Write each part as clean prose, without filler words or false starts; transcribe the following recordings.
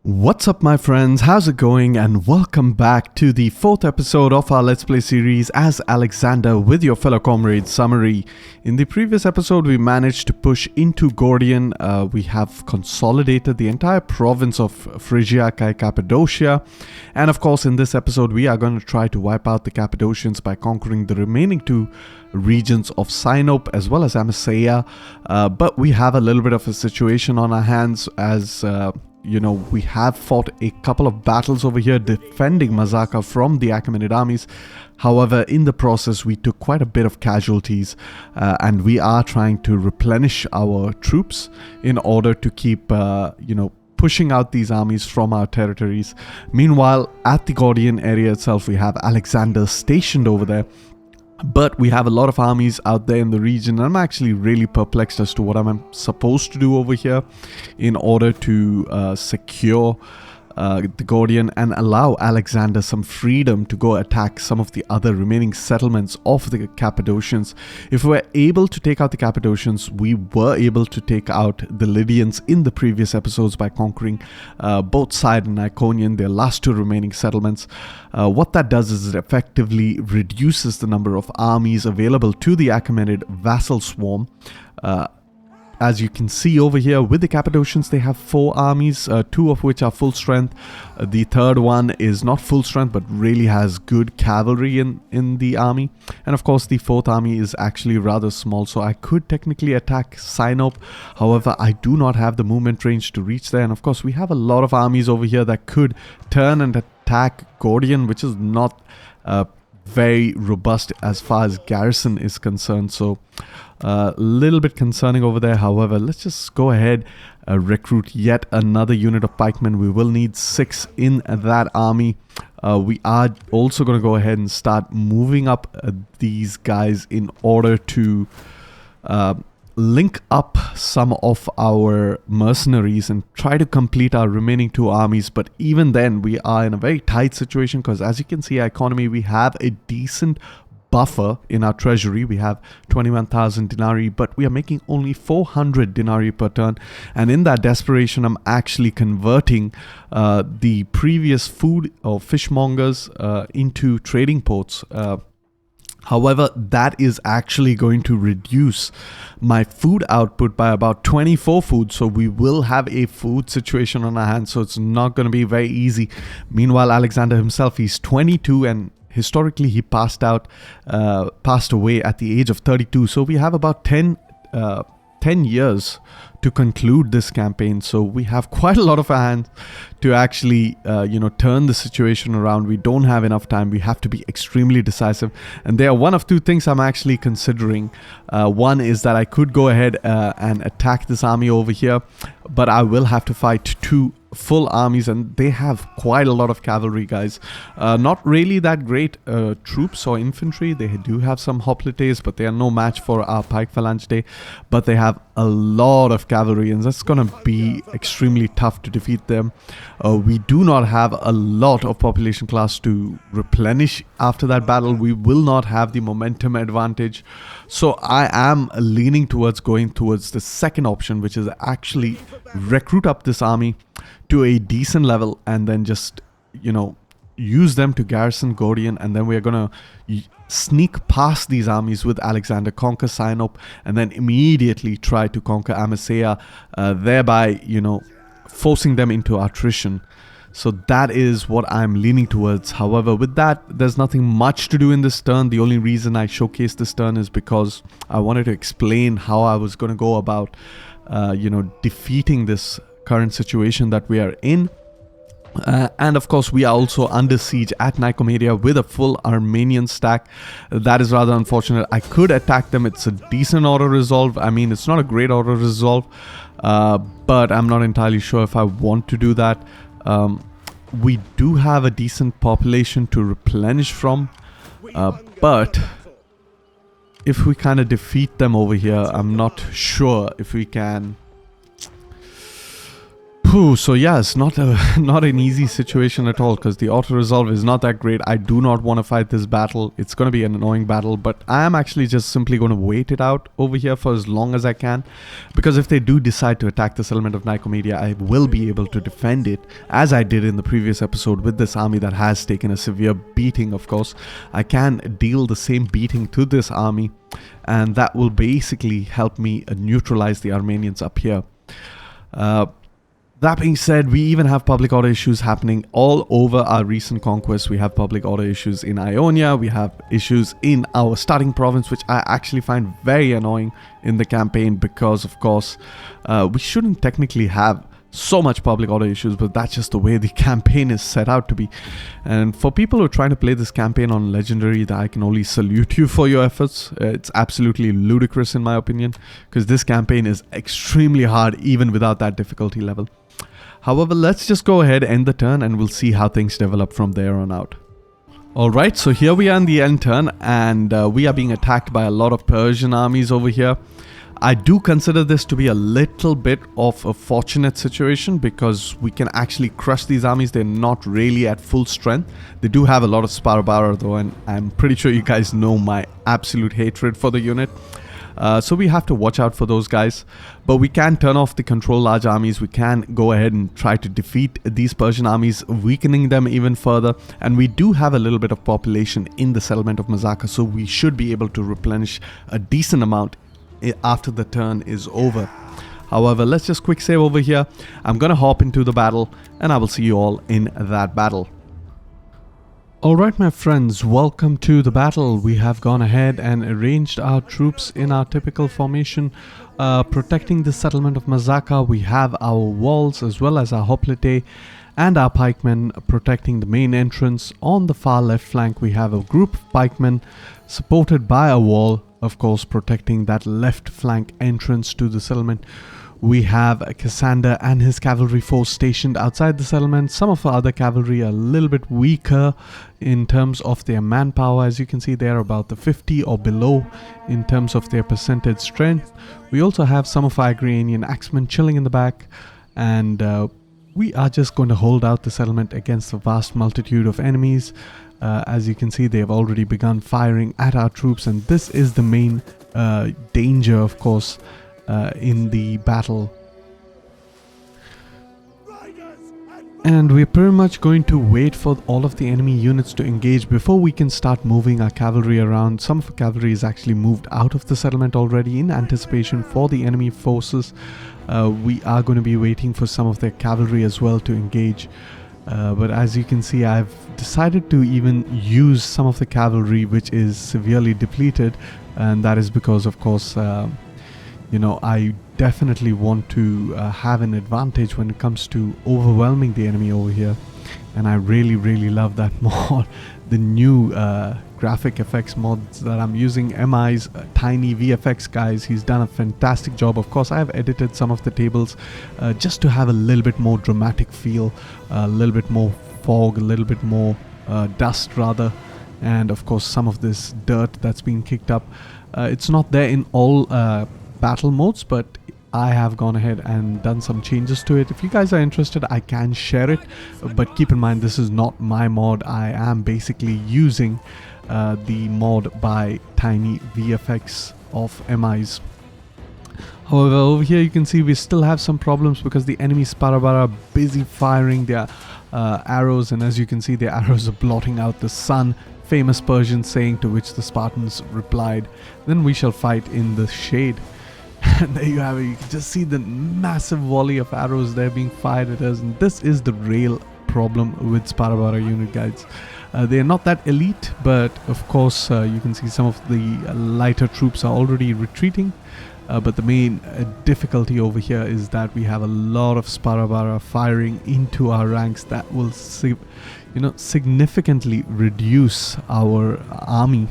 What's up my friends, how's it going, and welcome back to the 4th episode of our Let's Play series as Alexander with your fellow comrade Summary. In the previous episode we managed to push into Gordian. We have consolidated the entire province of Phrygia, Cappadocia, and of course in this episode we are going to try to wipe out the Cappadocians by conquering the remaining two regions of Sinope as well as Amisa, but we have a little bit of a situation on our hands as you know, we have fought a couple of battles over here defending Mazaka from the Achaemenid armies. However, in the process, we took quite a bit of casualties and we are trying to replenish our troops in order to keep, pushing out these armies from our territories. Meanwhile, at the Gordian area itself, we have Alexander stationed over there. But we have a lot of armies out there in the region. I'm actually really perplexed as to what I'm supposed to do over here in order to secure the Gordian and allow Alexander some freedom to go attack some of the other remaining settlements of the Cappadocians. If we're able to take out the Cappadocians, we were able to take out the Lydians in the previous episodes by conquering both Side and Iconian, their last two remaining settlements. What that does is it effectively reduces the number of armies available to the Achaemenid vassal swarm. As you can see over here with the Cappadocians, they have 4 armies, 2 of which are full strength. The third one is not full strength but really has good cavalry in the army. And of course the 4th army is actually rather small, so I could technically attack Sinope. However, I do not have the movement range to reach there. And of course we have a lot of armies over here that could turn and attack Gordian, which is not very robust as far as Garrison is concerned. So a little bit concerning over there. However, let's just go ahead, recruit yet another unit of pikemen. We will need 6 in that army. We are also going to go ahead and start moving up these guys in order to link up some of our mercenaries and try to complete our remaining 2 armies. But even then we are in a very tight situation because, as you can see, our economy, we have a decent buffer in our treasury. We have 21,000 denarii, but we are making only 400 denarii per turn. And in that desperation, I'm actually converting the previous food or fishmongers into trading ports. However, that is actually going to reduce my food output by about 24 food. So we will have a food situation on our hands. So it's not going to be very easy. Meanwhile, Alexander himself, he's 22 and historically he passed away at the age of 32. So we have about 10 years to conclude this campaign. So we have quite a lot of hands to actually turn the situation around. We don't have enough time. We have to be extremely decisive, and there are one of 2 things I'm actually considering. One is that I could go ahead and attack this army over here, but I will have to fight 2 full armies, and they have quite a lot of cavalry, guys. Not really that great troops or infantry. They do have some hoplites, but they are no match for our pike phalangidae. But they have a lot of cavalry, and that's gonna be extremely tough to defeat them. We do not have a lot of population class to replenish after that battle. We will not have the momentum advantage. So I am leaning towards going towards the second option, which is actually recruit up this army to a decent level and then just, use them to garrison Gordian, and then we're gonna sneak past these armies with Alexander, conquer Sinope, and then immediately try to conquer Amisa, thereby, forcing them into attrition. So that is what I'm leaning towards. However, with that, there's nothing much to do in this turn. The only reason I showcased this turn is because I wanted to explain how I was going to go about, defeating this current situation that we are in. And of course, we are also under siege at Nikomedia with a full Armenian stack. That is rather unfortunate. I could attack them. It's a decent auto resolve. I mean, it's not a great auto resolve, but I'm not entirely sure if I want to do that. We do have a decent population to replenish from, but if we kind of defeat them over here, I'm not sure if we can So yeah, it's not not an easy situation at all, because the auto resolve is not that great. I do not want to fight this battle. It's going to be an annoying battle, but I am actually just simply going to wait it out over here for as long as I can, because if they do decide to attack the settlement of Nikomedia, I will be able to defend it, as I did in the previous episode with this army that has taken a severe beating. Of course, I can deal the same beating to this army, and that will basically help me neutralize the Armenians up here. That being said, we even have public order issues happening all over our recent conquests. We have public order issues in Ionia. We have issues in our starting province, which I actually find very annoying in the campaign, because, of course, we shouldn't technically have so much public order issues, but that's just the way the campaign is set out to be. And for people who are trying to play this campaign on Legendary, I can only salute you for your efforts. It's absolutely ludicrous in my opinion, because this campaign is extremely hard even without that difficulty level. However, let's just go ahead, end the turn, and we'll see how things develop from there on out. Alright, so here we are in the end turn, and we are being attacked by a lot of Persian armies over here. I do consider this to be a little bit of a fortunate situation, because we can actually crush these armies. They're not really at full strength. They do have a lot of Sparabara though, and I'm pretty sure you guys know my absolute hatred for the unit. So we have to watch out for those guys, but we can turn off the control large armies. We can go ahead and try to defeat these Persian armies, weakening them even further. And we do have a little bit of population in the settlement of Mazaka, so we should be able to replenish a decent amount after the turn is over. However, let's just quick save over here. I'm gonna hop into the battle, and I will see you all in that battle. Alright my friends, welcome to the battle. We have gone ahead and arranged our troops in our typical formation, protecting the settlement of Mazaka. We have our walls as well as our hoplite and our pikemen protecting the main entrance. On the far left flank we have a group of pikemen supported by a wall, of course protecting that left flank entrance to the settlement. We have Cassander and his cavalry force stationed outside the settlement. Some of our other cavalry are a little bit weaker in terms of their manpower. As you can see, they're about the 50 or below in terms of their percentage strength. We also have some of our Agrarian axemen chilling in the back, and we are just going to hold out the settlement against a vast multitude of enemies. As you can see, they have already begun firing at our troops, and this is the main danger, of course, in the battle. And we're pretty much going to wait for all of the enemy units to engage before we can start moving our cavalry around. Some of the cavalry is actually moved out of the settlement already in anticipation for the enemy forces. We are going to be waiting for some of their cavalry as well to engage. But as you can see, I've decided to even use some of the cavalry which is severely depleted, and that is because, of course, you know, I definitely want to have an advantage when it comes to overwhelming the enemy over here. And I really love that mod. The new graphic effects mods that I'm using, MI's tiny VFX guys, he's done a fantastic job. Of course, I have edited some of the tables just to have a little bit more dramatic feel, a little bit more fog, a little bit more dust rather, and of course some of this dirt that's been kicked up. It's not there in all battle modes, but I have gone ahead and done some changes to it. If you guys are interested, I can share it, but keep in mind this is not my mod. I am basically using the mod by Tiny VFX of MIs. However, over here you can see we still have some problems because the enemy Sparabara are busy firing their arrows, and as you can see, their arrows are blotting out the sun. Famous Persian saying to which the Spartans replied, "Then we shall fight in the shade." And there you have it. You can just see the massive volley of arrows there being fired at us, and this is the real problem with Sparabara unit guides. They are not that elite, but of course you can see some of the lighter troops are already retreating. But the main difficulty over here is that we have a lot of Sparabara firing into our ranks that will significantly reduce our army.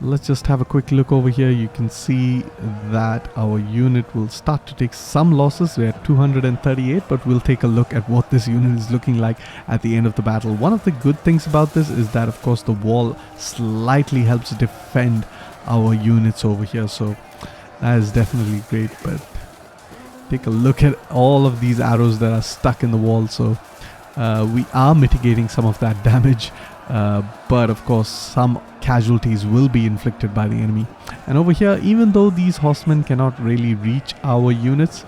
Let's just have a quick look over here. You can see that our unit will start to take some losses. We're at 238, but we'll take a look at what this unit is looking like at the end of the battle. One of the good things about this is that, of course, the wall slightly helps defend our units over here, so that is definitely great. But take a look at all of these arrows that are stuck in the wall. So we are mitigating some of that damage, but of course some casualties will be inflicted by the enemy. And over here, even though these horsemen cannot really reach our units,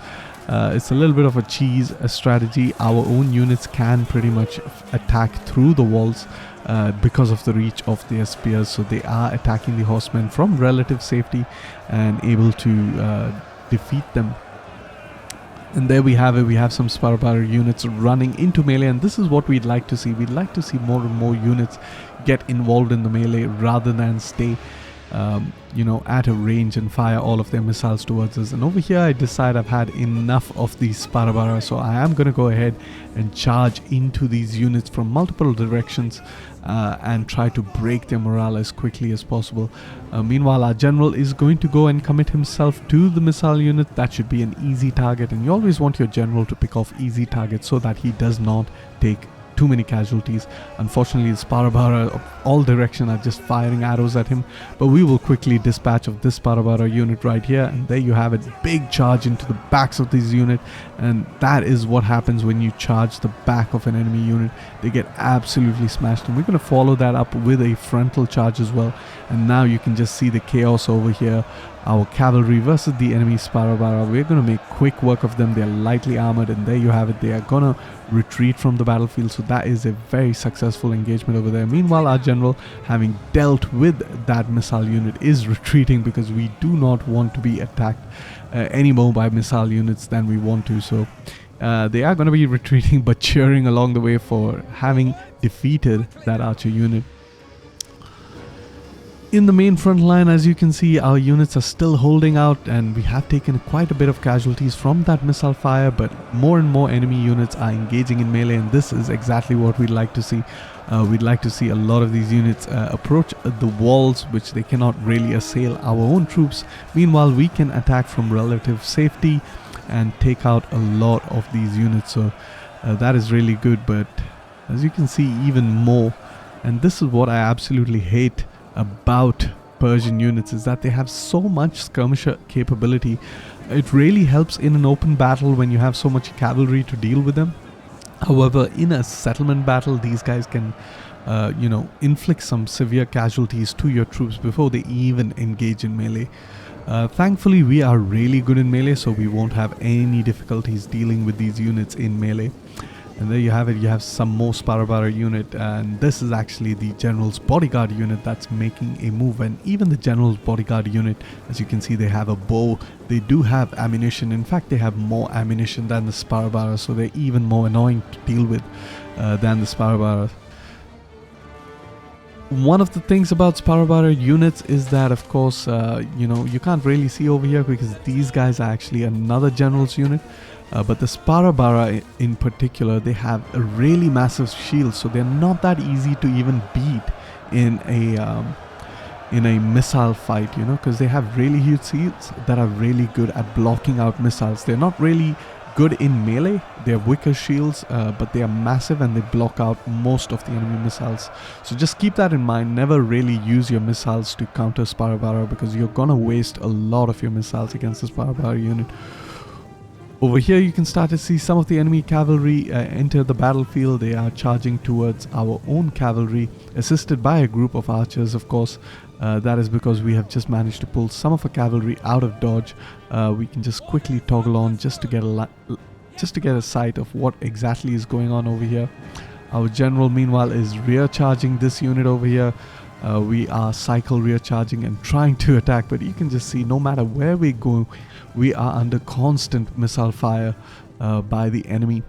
it's a little bit of a cheese strategy. Our own units can pretty much attack through the walls because of the reach of their spears, so they are attacking the horsemen from relative safety and able to defeat them. And there we have it. We have some Sparabara units running into melee, and this is what we'd like to see. We'd like to see more and more units get involved in the melee rather than stay at a range and fire all of their missiles towards us. And over here I decide I've had enough of these Sparabara, so I am going to go ahead and charge into these units from multiple directions and try to break their morale as quickly as possible. Meanwhile, our general is going to go and commit himself to the missile unit. That should be an easy target, and you always want your general to pick off easy targets so that he does not take too many casualties. Unfortunately, the Sparabara of all direction are just firing arrows at him, but we will quickly dispatch of this Sparabara unit right here, and there you have it. Big charge into the backs of this unit, and that is what happens when you charge the back of an enemy unit. They get absolutely smashed, and we're going to follow that up with a frontal charge as well. And now you can just see the chaos over here. Our cavalry versus the enemy Sparabara. We're going to make quick work of them. They're lightly armored, and there you have it. They are going to retreat from the battlefield, so that is a very successful engagement over there. Meanwhile, our general, having dealt with that missile unit, is retreating because we do not want to be attacked any more by missile units than we want to. So they are going to be retreating but cheering along the way for having defeated that archer unit. In the main front line, as you can see, our units are still holding out, and we have taken quite a bit of casualties from that missile fire, but more and more enemy units are engaging in melee, and this is exactly what we'd like to see. We'd like to see a lot of these units approach the walls, which they cannot really assail our own troops. Meanwhile, we can attack from relative safety and take out a lot of these units, so that is really good. But as you can see, even more, and this is what I absolutely hate about Persian units, is that they have so much skirmisher capability. It really helps in an open battle when you have so much cavalry to deal with them. However, in a settlement battle, these guys can inflict some severe casualties to your troops before they even engage in melee. Thankfully, we are really good in melee, so we won't have any difficulties dealing with these units in melee. And there you have it. You have some more Sparabara unit, and this is actually the general's bodyguard unit that's making a move. And even the general's bodyguard unit, as you can see, they have a bow. They do have ammunition. In fact, they have more ammunition than the Sparabara, so they're even more annoying to deal with than the Sparabara. One of the things about Sparabara units is that, of course, you can't really see over here because these guys are actually another general's unit. But the Sparabara in particular, they have a really massive shield, so they're not that easy to even beat in a missile fight, because they have really huge shields that are really good at blocking out missiles. They're not really good in melee. They're weaker shields, but they are massive and they block out most of the enemy missiles. So just keep that in mind. Never really use your missiles to counter Sparabara, because you're gonna waste a lot of your missiles against the Sparabara unit. Over here you can start to see some of the enemy cavalry enter the battlefield. They are charging towards our own cavalry, assisted by a group of archers, of course. That is because we have just managed to pull some of our cavalry out of dodge. We can just quickly toggle on just to get a sight of what exactly is going on over here. Our general, meanwhile, is rear charging this unit over here. We are cycle rear charging and trying to attack, but you can just see no matter where we go, we are under constant missile fire by the enemy.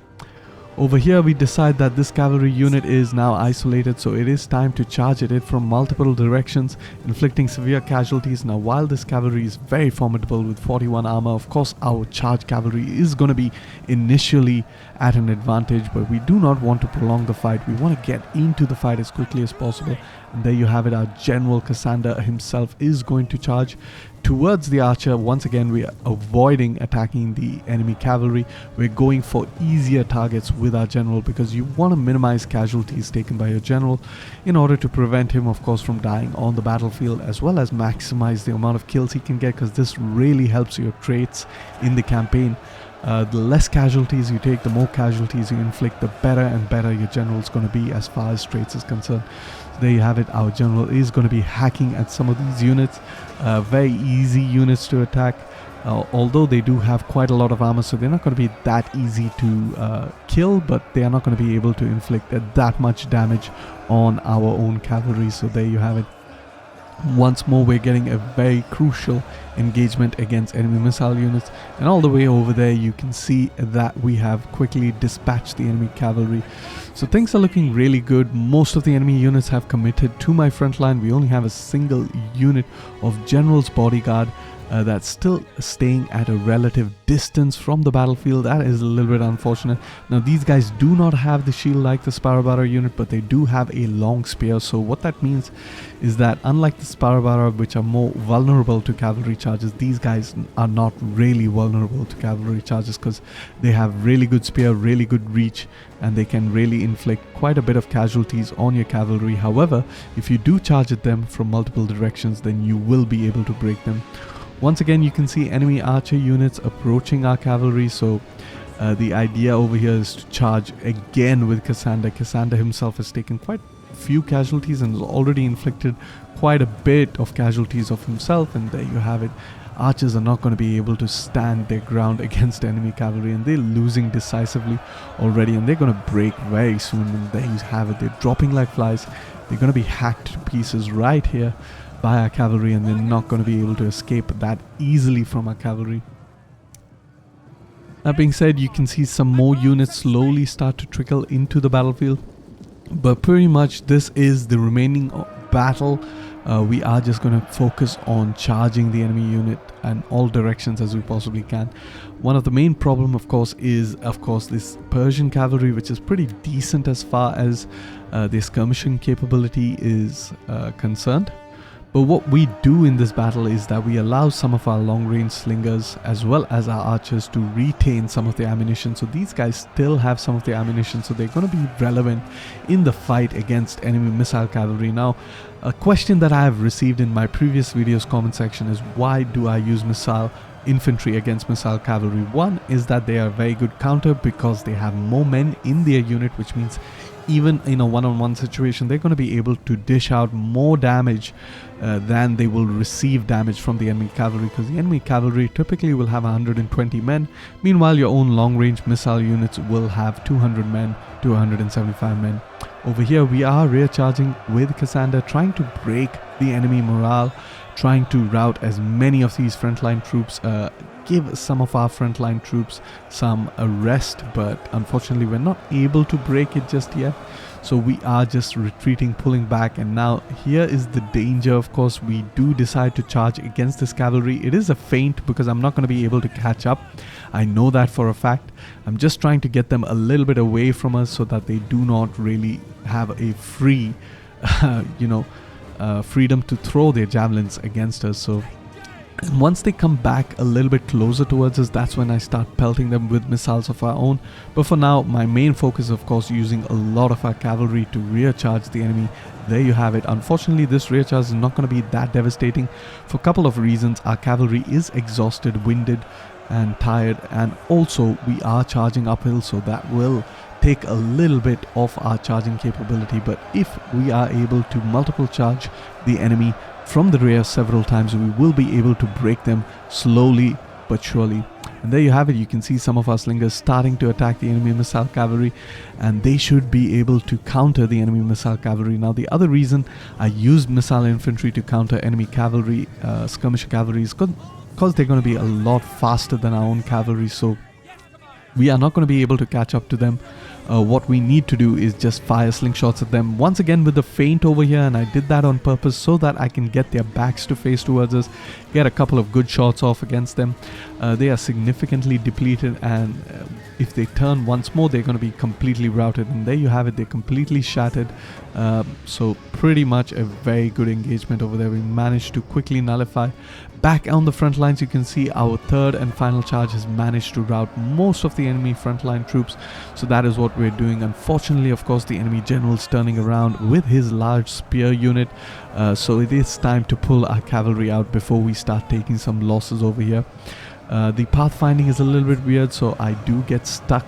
Over here we decide that this cavalry unit is now isolated, so it is time to charge at it from multiple directions, inflicting severe casualties. Now, while this cavalry is very formidable with 41 armor, of course our charge cavalry is going to be initially at an advantage, but we do not want to prolong the fight. We want to get into the fight as quickly as possible. And there you have it. Our general Cassander himself is going to charge towards the archer. Once again, we are avoiding attacking the enemy cavalry. We're going for easier targets with our general, because you want to minimize casualties taken by your general in order to prevent him, of course, from dying on the battlefield, as well as maximize the amount of kills he can get, because this really helps your traits in the campaign. The less casualties you take, the more casualties you inflict, the better and better your general is going to be as far as straits is concerned. So there you have it. Our general is going to be hacking at some of these units. Very easy units to attack. Although they do have quite a lot of armor, so they're not going to be that easy to kill, but they are not going to be able to inflict that much damage on our own cavalry. So there you have it. Once more, we're getting a very crucial engagement against enemy missile units, and all the way over there you can see that we have quickly dispatched the enemy cavalry. So things are looking really good. Most of the enemy units have committed to my front line. We only have a single unit of General's Bodyguard that's still staying at a relative distance from the battlefield. That is a little bit unfortunate. Now these guys do not have the shield like the Sparrowbatter unit, but they do have a long spear. So what that means is that unlike the Sparrowbatter, which are more vulnerable to cavalry charges, these guys are not really vulnerable to cavalry charges because they have really good spear, really good reach, and they can really inflict quite a bit of casualties on your cavalry. However, if you do charge at them from multiple directions, then you will be able to break them. Once again, you can see enemy archer units approaching our cavalry, so the idea over here is to charge again with Cassander. Cassander himself has taken quite a few casualties and has already inflicted quite a bit of casualties of himself, and there you have it. Archers are not going to be able to stand their ground against enemy cavalry, and they're losing decisively already, and they're going to break very soon. And there you have it. They're dropping like flies. They're going to be hacked to pieces right here by our cavalry, and they're not going to be able to escape that easily from our cavalry. That being said, you can see some more units slowly start to trickle into the battlefield, but pretty much this is the remaining battle. We are just going to focus on charging the enemy unit in all directions as we possibly can. One of the main problem, of course, is this Persian cavalry, which is pretty decent as far as their skirmishing capability is concerned. But what we do in this battle is that we allow some of our long-range slingers as well as our archers to retain some of the ammunition. So these guys still have some of the ammunition, so they're going to be relevant in the fight against enemy missile cavalry. Now, a question that I have received in my previous videos comment section is, why do I use missile infantry against missile cavalry? One is that they are a very good counter because they have more men in their unit, which means even in a one-on-one situation, they're going to be able to dish out more damage than they will receive damage from the enemy cavalry, because the enemy cavalry typically will have 120 men. Meanwhile, your own long-range missile units will have 200 men to 175 men. Over here, we are rear charging with Cassander, trying to break the enemy morale, trying to rout as many of these frontline troops, give some of our frontline troops some rest, but unfortunately we're not able to break it just yet. So we are just retreating, pulling back, and now here is the danger. Of course, we do decide to charge against this cavalry. It is a feint because I'm not going to be able to catch up. I know that for a fact. I'm just trying to get them a little bit away from us so that they do not really have a free, freedom to throw their javelins against us. So once they come back a little bit closer towards us, that's when I start pelting them with missiles of our own. But for now, my main focus, of course, using a lot of our cavalry to rear charge the enemy. There you have it. Unfortunately, this rear charge is not going to be that devastating for a couple of reasons. Our cavalry is exhausted, winded and tired, and also we are charging uphill, so that will take a little bit of our charging capability. But if we are able to multiple charge the enemy from the rear several times, we will be able to break them slowly but surely. And there you have it. You can see some of our slingers starting to attack the enemy missile cavalry, and they should be able to counter the enemy missile cavalry. Now, the other reason I used missile infantry to counter enemy cavalry, skirmisher cavalry, is because they're going to be a lot faster than our own cavalry, so we are not going to be able to catch up to them. What we need to do is just fire slingshots at them once again with the feint over here, and I did that on purpose so that I can get their backs to face towards us, get a couple of good shots off against them. They are significantly depleted, and if they turn once more, they're going to be completely routed. And there you have it, they're completely shattered. So pretty much a very good engagement over there. We managed to quickly nullify. Back on the front lines, you can see our third and final charge has managed to rout most of the enemy frontline troops. So that is what we're doing. Unfortunately, of course, the enemy general's turning around with his large spear unit. So it is time to pull our cavalry out before we start taking some losses over here. The pathfinding is a little bit weird, so I do get stuck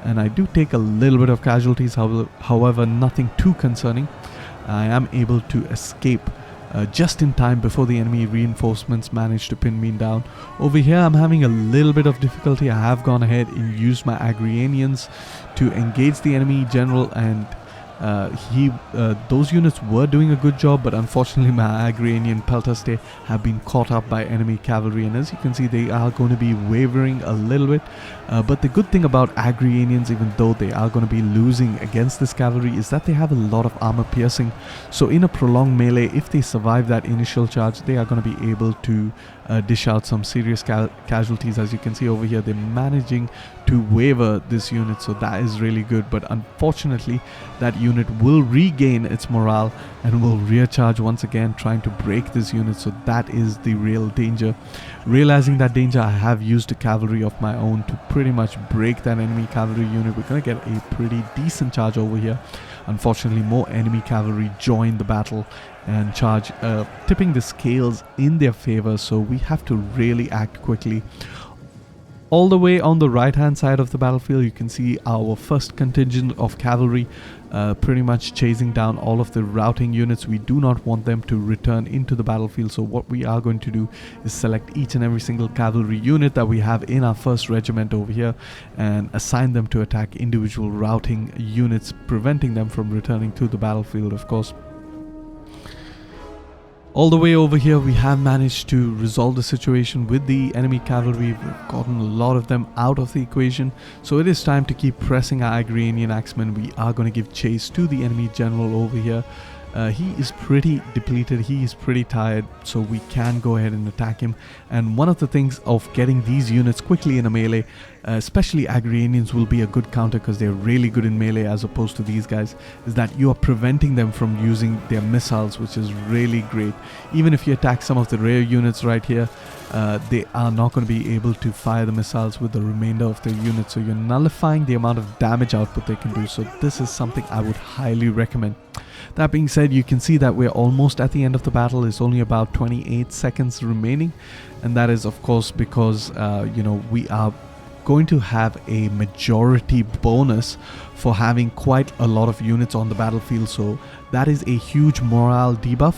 and I do take a little bit of casualties, however nothing too concerning. I am able to escape just in time before the enemy reinforcements manage to pin me down. Over here I'm having a little bit of difficulty. I have gone ahead and used my Achaemenids to engage the enemy general, and those units were doing a good job, but unfortunately my Achaemenian peltaste have been caught up by enemy cavalry, and as you can see they are going to be wavering a little bit. But the good thing about Achaemenids, even though they are going to be losing against this cavalry, is that they have a lot of armor piercing. So in a prolonged melee, if they survive that initial charge, they are going to be able to dish out some serious casualties. As you can see over here, they're managing to waver this unit, so that is really good. But unfortunately that unit will regain its morale and will recharge once again, trying to break this unit. So that is the real danger. Realizing that danger, I have used a cavalry of my own to pretty much break that enemy cavalry unit. We're going to get a pretty decent charge over here. Unfortunately, more enemy cavalry join the battle and charge, tipping the scales in their favor, so we have to really act quickly. All the way on the right hand side of the battlefield, you can see our first contingent of cavalry pretty much chasing down all of the routing units. We do not want them to return into the battlefield, so what we are going to do is select each and every single cavalry unit that we have in our first regiment over here and assign them to attack individual routing units, preventing them from returning to the battlefield, of course. All the way over here, we have managed to resolve the situation with the enemy cavalry. We've gotten a lot of them out of the equation, so it is time to keep pressing our Achaemenian axemen. We are going to give chase to the enemy general over here. He is pretty depleted, he is pretty tired, so we can go ahead and attack him. And one of the things of getting these units quickly in a melee, especially Achaemenids will be a good counter because they're really good in melee as opposed to these guys, is that you are preventing them from using their missiles, which is really great. Even if you attack some of the rear units right here, they are not going to be able to fire the missiles with the remainder of their units, so you're nullifying the amount of damage output they can do. So this is something I would highly recommend. That being said, you can see that we're almost at the end of the battle. It's only about 28 seconds remaining, and that is of course because you know, we are going to have a majority bonus for having quite a lot of units on the battlefield, so that is a huge morale debuff.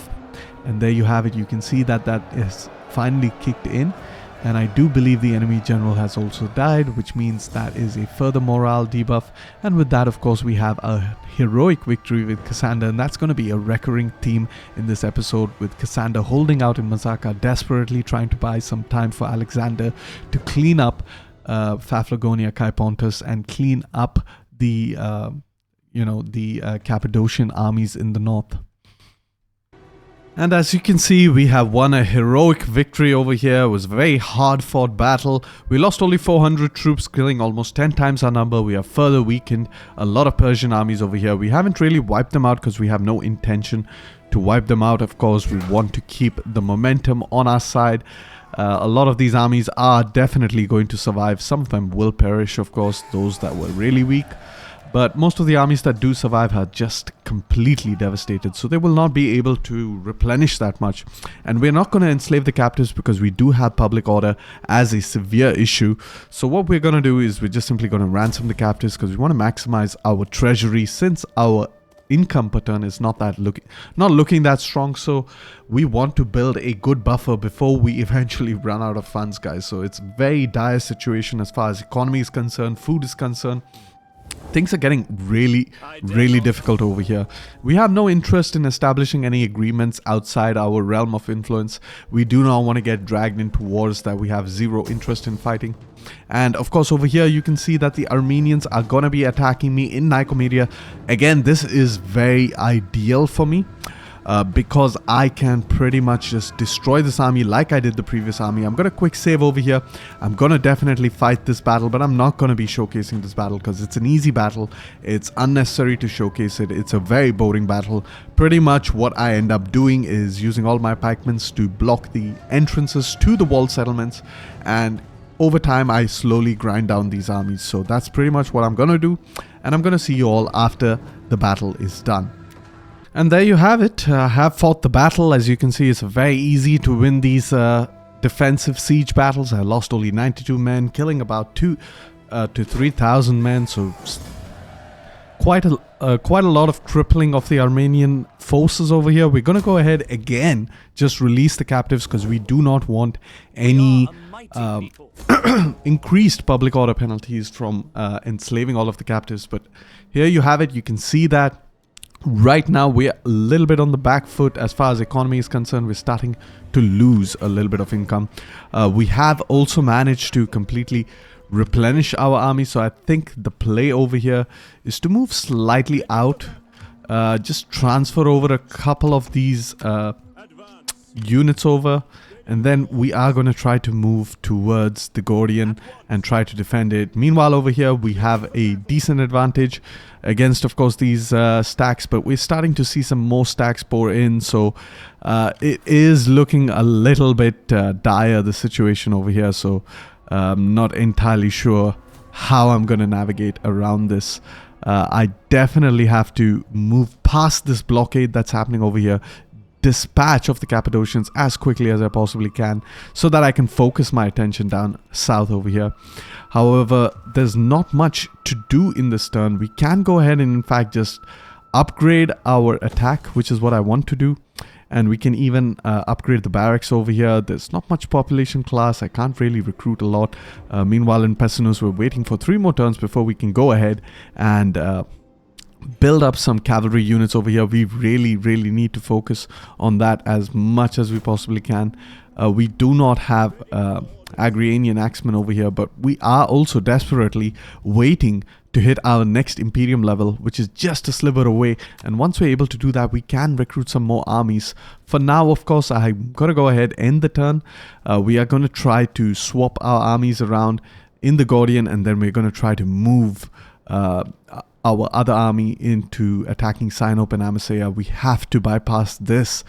And there you have it. You can see that that is finally kicked in, and I do believe the enemy general has also died, which means that is a further morale debuff. And with that, of course, we have a heroic victory with Cassander, and that's going to be a recurring theme in this episode, with Cassander holding out in Mazaka, desperately trying to buy some time for Alexander to clean up Paphlagonia, Kaipontus, and clean up the Cappadocian armies in the north. And as you can see, we have won a heroic victory over here. It was a very hard fought battle. We lost only 400 troops, killing almost 10 times our number. We have further weakened a lot of Persian armies over here. We haven't really wiped them out because we have no intention to wipe them out. Of course, we want to keep the momentum on our side. A lot of these armies are definitely going to survive. Some of them will perish, of course, those that were really weak. But most of the armies that do survive are just completely devastated, so they will not be able to replenish that much. And we're not going to enslave the captives because we do have public order as a severe issue. So what we're going to do is we're just simply going to ransom the captives because we want to maximize our treasury, since our income per turn is not looking that strong. So we want to build a good buffer before we eventually run out of funds, guys. So it's a very dire situation as far as economy is concerned, food is concerned. Things are getting really difficult over here. We have no interest in establishing any agreements outside our realm of influence. We do not want to get dragged into wars that we have zero interest in fighting. And of course, over here you can see that the Armenians are going to be attacking me in Nikomedia. Again, this is very ideal for me. Because I can pretty much just destroy this army like I did the previous army. I'm going to quick save over here. I'm going to definitely fight this battle, but I'm not going to be showcasing this battle because it's an easy battle. It's unnecessary to showcase it. It's a very boring battle. Pretty much what I end up doing is using all my pikemen to block the entrances to the walled settlements, and over time I slowly grind down these armies. So that's pretty much what I'm going to do, and I'm going to see you all after the battle is done. And there you have it. I have fought the battle. As you can see, it's very easy to win these defensive siege battles. I lost only 92 men, killing about 2 to 3,000 men. So quite a lot of crippling of the Armenian forces over here. We're going to go ahead again, just release the captives because we do not want any increased public order penalties from enslaving all of the captives. But here you have it. You can see that right now we're a little bit on the back foot as far as economy is concerned. We're starting to lose a little bit of income. We have also managed to completely replenish our army, so I think the play over here is to move slightly out, just transfer over a couple of these units over, and then we are going to try to move towards the Gordian and try to defend it. Meanwhile, over here we have a decent advantage against, of course, these stacks, but we're starting to see some more stacks pour in, so it is looking a little bit dire, the situation over here. So I'm not entirely sure how I'm going to navigate around this. I definitely have to move past this blockade that's happening over here, dispatch of the Cappadocians as quickly as I possibly can so that I can focus my attention down south over here. However, there's not much to do in this turn. We can go ahead and in fact just upgrade our attack, which is what I want to do. And we can even upgrade the barracks over here. There's not much population class. I can't really recruit a lot. Meanwhile, in Pessinus, we're waiting for 3 more turns before we can go ahead and build up some cavalry units over here. We really need to focus on that as much as we possibly can. We do not have Agrianian axemen over here, but we are also desperately waiting to hit our next Imperium level, which is just a sliver away. And once we're able to do that, we can recruit some more armies. For now, of course, I'm going to go ahead and end the turn. We are going to try to swap our armies around in the Gordian, and then we're going to try to move our other army into attacking Sinope and Amisa. We have to bypass this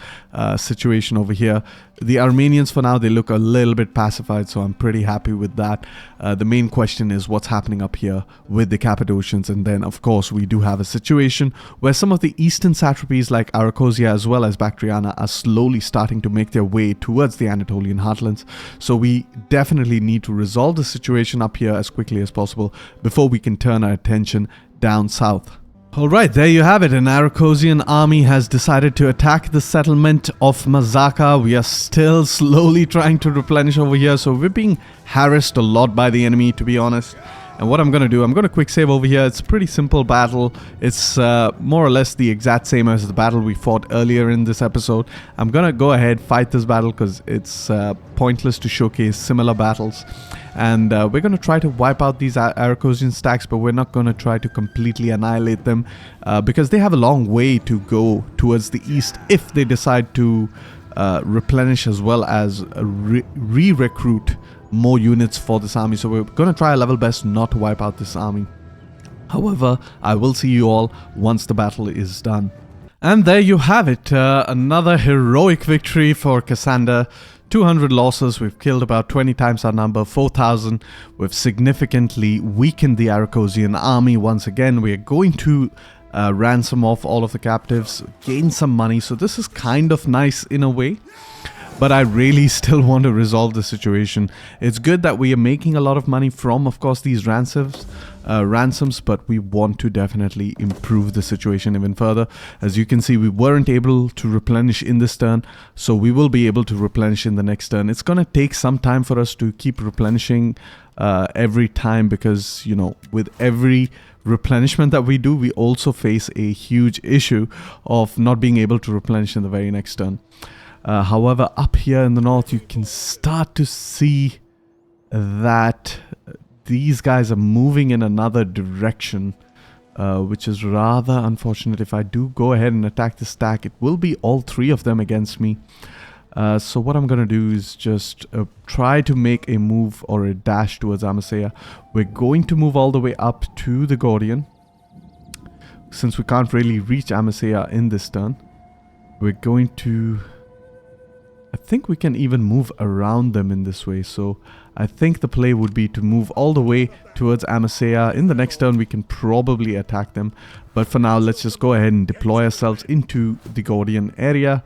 situation over here. The Armenians, for now, they look a little bit pacified, so I'm pretty happy with that. The main question is what's happening up here with the Cappadocians. And then, of course, we do have a situation where some of the eastern satrapies like Arachosia as well as Bactriana are slowly starting to make their way towards the Anatolian heartlands. So we definitely need to resolve the situation up here as quickly as possible before we can turn our attention down south. Alright, there you have it. An Arachosian army has decided to attack the settlement of Mazaka. We are still slowly trying to replenish over here, so we're being harassed a lot by the enemy, to be honest. And what I'm going to do, I'm going to quick save over here. It's a pretty simple battle. It's more or less the exact same as the battle we fought earlier in this episode. I'm going to go ahead, fight this battle because it's pointless to showcase similar battles. And we're going to try to wipe out these Arachosian stacks, but we're not going to try to completely annihilate them because they have a long way to go towards the east if they decide to replenish as well as re-recruit more units for this army. So we're going to try our level best not to wipe out this army. However, I will see you all once the battle is done. And there you have it, another heroic victory for Cassander. 200 losses, we've killed about 20 times our number, 4,000. We've significantly weakened the Arachosian army once again. We're going to ransom off all of the captives, gain some money, so this is kind of nice in a way. But I really still want to resolve the situation. It's good that we are making a lot of money from, of course, these ransoms, but we want to definitely improve the situation even further. As you can see, we weren't able to replenish in this turn, so we will be able to replenish in the next turn. It's going to take some time for us to keep replenishing every time because, you know, with every replenishment that we do, we also face a huge issue of not being able to replenish in the very next turn. However, up here in the north, you can start to see that these guys are moving in another direction, which is rather unfortunate. If I do go ahead and attack the stack, it will be all 3 of them against me. So what I'm going to do is just try to make a move or a dash towards Amisa. We're going to move all the way up to the Gordian. Since we can't really reach Amisa in this turn, we're going to I think we can even move around them in this way. So I think the play would be to move all the way towards Amisa. In the next turn, we can probably attack them. But for now, let's just go ahead and deploy ourselves into the Gordian area.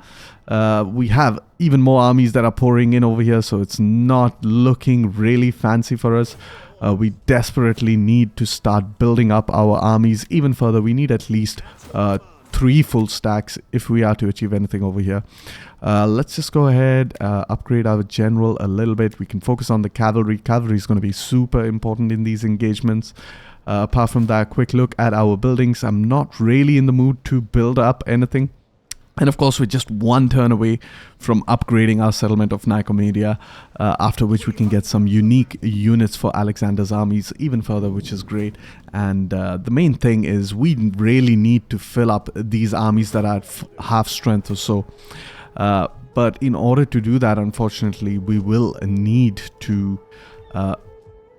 We have even more armies that are pouring in over here, so it's not looking really fancy for us. We desperately need to start building up our armies even further. We need at least 3 full stacks if we are to achieve anything over here. Let's just go ahead, upgrade our general a little bit. We can focus on the cavalry. Cavalry is going to be super important in these engagements. Apart from that, quick look at our buildings. I'm not really in the mood to build up anything. And of course, we're just 1 turn away from upgrading our settlement of Nikomedia, after which we can get some unique units for Alexander's armies even further, which is great. And the main thing is we really need to fill up these armies that are at half strength or so. But in order to do that, unfortunately, we will need to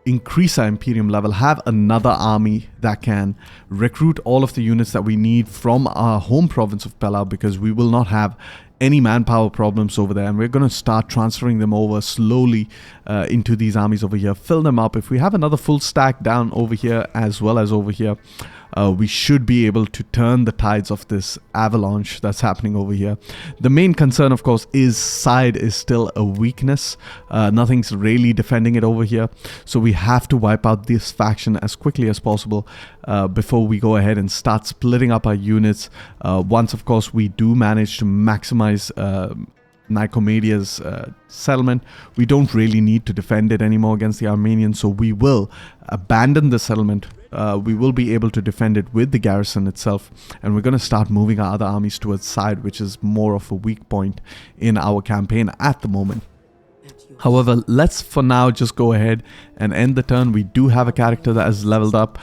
increase our Imperium level, have another army that can recruit all of the units that we need from our home province of Pella, because we will not have any manpower problems over there, and we're going to start transferring them over slowly into these armies over here, fill them up. If we have another full stack down over here as well as over here, we should be able to turn the tides of this avalanche that's happening over here. The main concern, of course, is side is still a weakness. Nothing's really defending it over here, so we have to wipe out this faction as quickly as possible before we go ahead and start splitting up our units. Once, of course, we do manage to maximize Nikomedia's settlement, we don't really need to defend it anymore against the Armenians, so we will abandon the settlement. We will be able to defend it with the garrison itself, and we're going to start moving our other armies towards side, which is more of a weak point in our campaign at the moment. However, let's for now just go ahead and end the turn. We do have a character that is leveled up.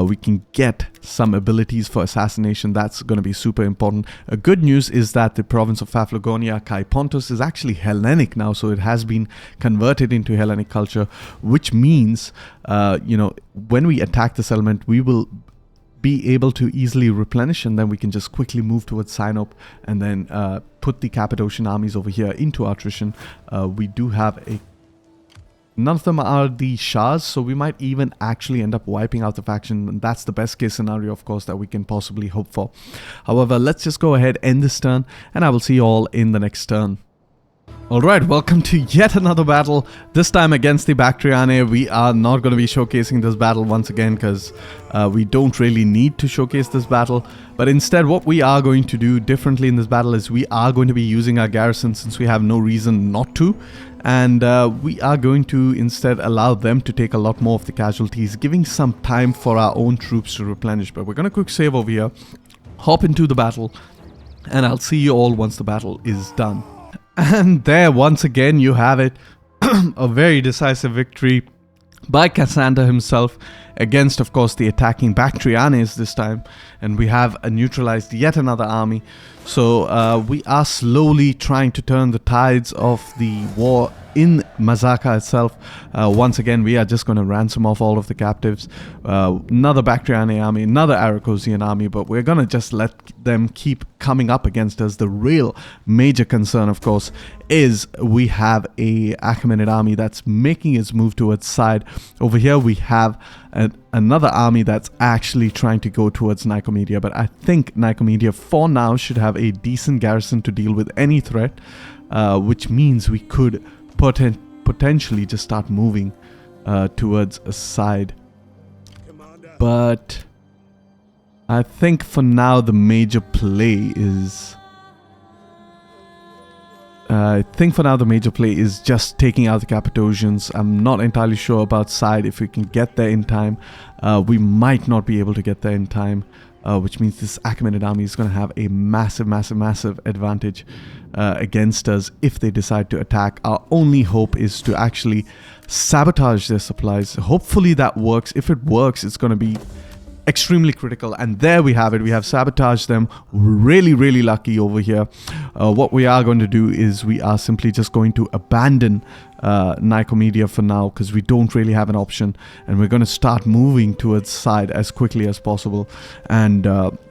We can get some abilities for assassination. That's going to be super important. Good news is that the province of Paphlagonia, Kai Pontus, is actually Hellenic now, so it has been converted into Hellenic culture, which means, you know, when we attack the settlement, we will be able to easily replenish, and then we can just quickly move towards Sinope and then put the Cappadocian armies over here into attrition. We do have none of them are the Shahs, so we might even actually end up wiping out the faction, and that's the best case scenario, of course, that we can possibly hope for. However, let's just go ahead, end this turn, and I will see you all in the next turn. Alright, welcome to yet another battle, this time against the Bactrianae. We are not going to be showcasing this battle once again because we don't really need to showcase this battle. But instead, what we are going to do differently in this battle is we are going to be using our garrison, since we have no reason not to. And we are going to instead allow them to take a lot more of the casualties, giving some time for our own troops to replenish. But we're going to quick save over here, hop into the battle, and I'll see you all once the battle is done. And there, once again, you have it. A very decisive victory by Cassander himself against, of course, the attacking Bactrianes this time. And we have neutralized yet another army. So we are slowly trying to turn the tides of the war in Mazaka itself. Once again, we are just going to ransom off all of the captives. Another Bactrianae army, another Aracosian army, but we're going to just let them keep coming up against us. The real major concern, of course, is we have a Achaemenid army that's making its move towards side. Over here, we have another army that's actually trying to go towards Nikomedia, but I think Nikomedia for now should have a decent garrison to deal with any threat, which means we could potentially just start moving towards a side. But I think for now the major play is just taking out the Cappadocians. I'm not entirely sure about side if we can get there in time. We might not be able to get there in time, which means this Achaemenid army is going to have a massive advantage against us if they decide to attack. Our only hope is to actually sabotage their supplies. Hopefully that works. If it works, it's going to be extremely critical. And there we have it. We have sabotaged them. Really lucky over here. What we are going to do is we are simply just going to abandon Nikomedia for now, because we don't really have an option, and we're going to start moving towards side as quickly as possible. And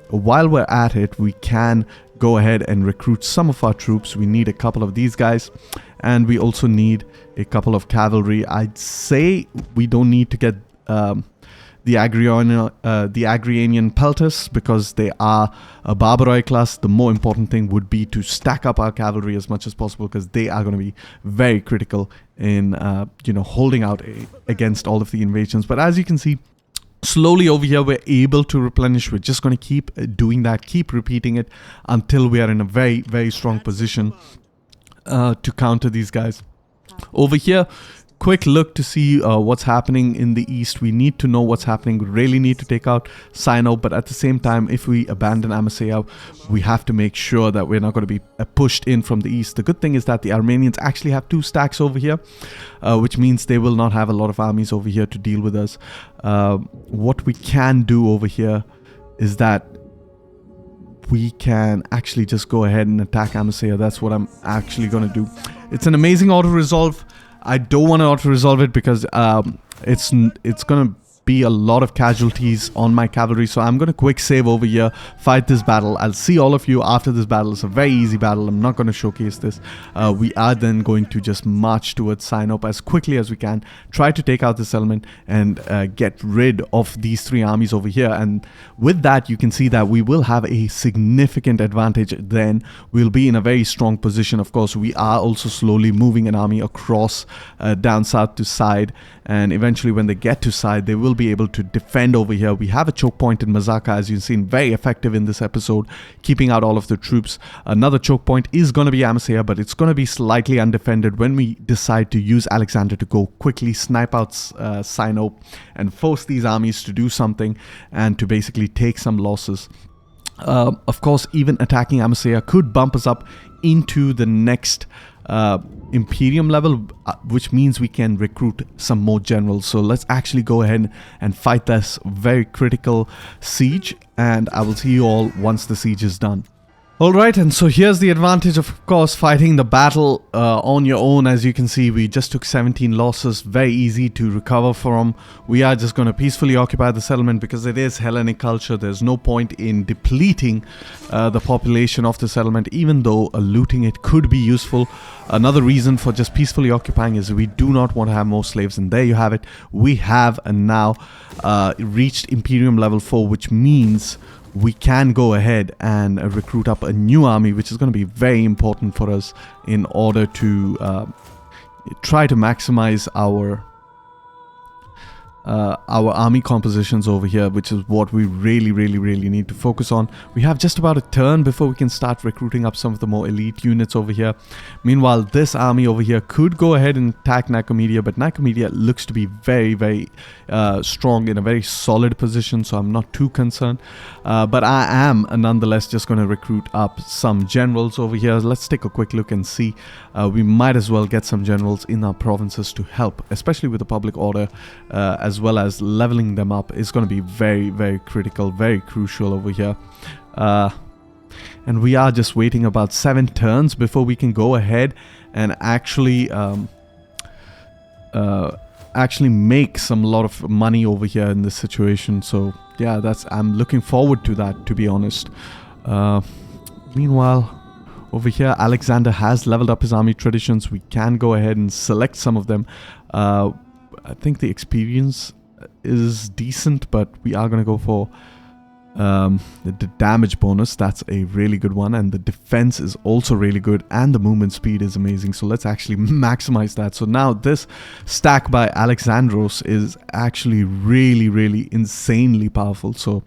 while we're at it, we can go ahead and recruit some of our troops. We need a couple of these guys, and we also need a couple of cavalry. I'd say we don't need to get the Agrianian Pelters, because they are a Barbaroi class. The more important thing would be to stack up our cavalry as much as possible, because they are going to be very critical in holding out against all of the invasions. But as you can see, slowly over here we're able to replenish. We're just going to keep doing that, keep repeating it until we are in a very, very strong position to counter these guys. Over here, quick look to see what's happening in the east. We need to know what's happening. We really need to take out Sinope, but at the same time, if we abandon Amisa, we have to make sure that we're not going to be pushed in from the east. The good thing is that the Armenians actually have 2 stacks over here, which means they will not have a lot of armies over here to deal with us. What we can do over here is that we can actually just go ahead and attack Amisa. That's what I'm actually going to do. It's an amazing auto-resolve. I don't want to auto-resolve it because it's going to be a lot of casualties on my cavalry. So I'm going to quick save over here, fight this battle. I'll see all of you after this battle. It's a very easy battle. I'm not going to showcase this. We are then going to just march towards Sinope as quickly as we can, try to take out this settlement and get rid of these 3 armies over here. And with that, you can see that we will have a significant advantage. Then we'll be in a very strong position. Of course, we are also slowly moving an army across down south to side, and eventually when they get to side, they will be able to defend over here. We have a choke point in Mazaka, as you've seen, very effective in this episode, keeping out all of the troops. Another choke point is going to be Amisa, but it's going to be slightly undefended when we decide to use Alexander to go quickly snipe out Sinope and force these armies to do something and to basically take some losses. Of course, even attacking Amisa could bump us up into the next Imperium level, which means we can recruit some more generals. So let's actually go ahead and fight this very critical siege, and I will see you all once the siege is done. Alright, and so here's the advantage of course fighting the battle on your own. As you can see, we just took 17 losses, very easy to recover from. We are just going to peacefully occupy the settlement because it is Hellenic culture. There's no point in depleting the population of the settlement, even though looting it could be useful. Another reason for just peacefully occupying is we do not want to have more slaves, and there you have it. We have now reached Imperium level 4, which means we can go ahead and recruit up a new army, which is going to be very important for us in order to try to maximize our army compositions over here, which is what we really need to focus on. We have just about a turn before we can start recruiting up some of the more elite units over here. Meanwhile, this army over here could go ahead and attack Nikomedia, but Nikomedia looks to be very strong, in a very solid position, so I'm not too concerned. But I am nonetheless just going to recruit up some generals over here. Let's take a quick look and see. We might as well get some generals in our provinces to help, especially with the public order, as well as leveling them up is going to be very critical, very crucial over here. And we are just waiting about 7 turns before we can go ahead and actually make some lot of money over here in this situation. So yeah, I'm looking forward to that, to be honest. Meanwhile, over here, Alexander has leveled up his army traditions. We can go ahead and select some of them. I think the experience is decent, but we are going to go for the damage bonus. That's a really good one, and the defense is also really good, and the movement speed is amazing. So let's actually maximize that. So now this stack by Alexandros is actually really insanely powerful. So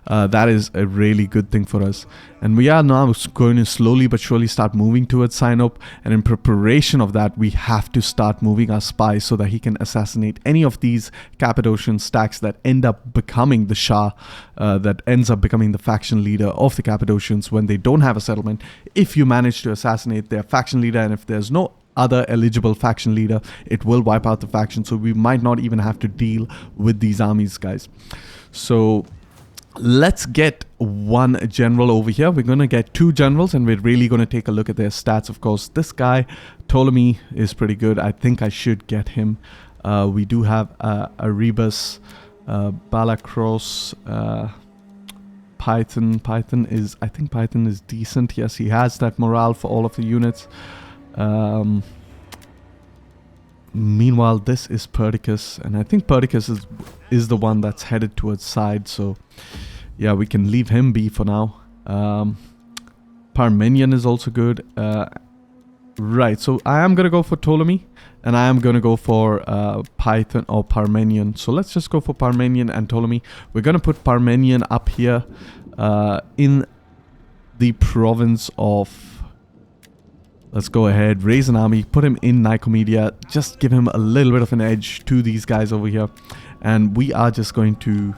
that is a really good thing for us. And we are now going to slowly but surely start moving towards Sinope, and in preparation of that, we have to start moving our spies so that he can assassinate any of these Cappadocian stacks that end up becoming the Shah, that ends up becoming the faction leader of the Cappadocians when they don't have a settlement. If you manage to assassinate their faction leader, and if there's no other eligible faction leader, it will wipe out the faction. So we might not even have to deal with these armies, guys. So let's get one general over here. We're going to get 2 generals, and we're really going to take a look at their stats. Of course, this guy, Ptolemy, is pretty good. I think I should get him. We do have Erebus, Balakros, Python. I think Python is decent. Yes, he has that morale for all of the units. Meanwhile, this is Perdiccas, and I think Perdiccas is the one that's headed towards side. So yeah, we can leave him be for now. Parmenion is also good. Right, so I am going to go for Ptolemy, and I am going to go for Python or Parmenion. So let's just go for Parmenion and Ptolemy. We're going to put Parmenion up here in the province of... Let's go ahead, raise an army, put him in Nikomedia, just give him a little bit of an edge to these guys over here. And we are just going to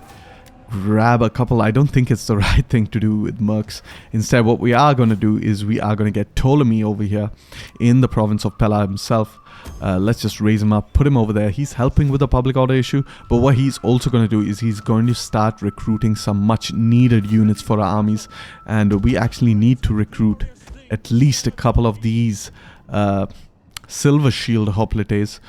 grab a couple. I don't think it's the right thing to do with mercs. Instead, what we are going to do is we are going to get Ptolemy over here in the province of Pella himself. Let's just raise him up, put him over there. He's helping with the public order issue, but what he's also going to do is he's going to start recruiting some much needed units for our armies, and we actually need to recruit at least a couple of these Silver Shield hoplites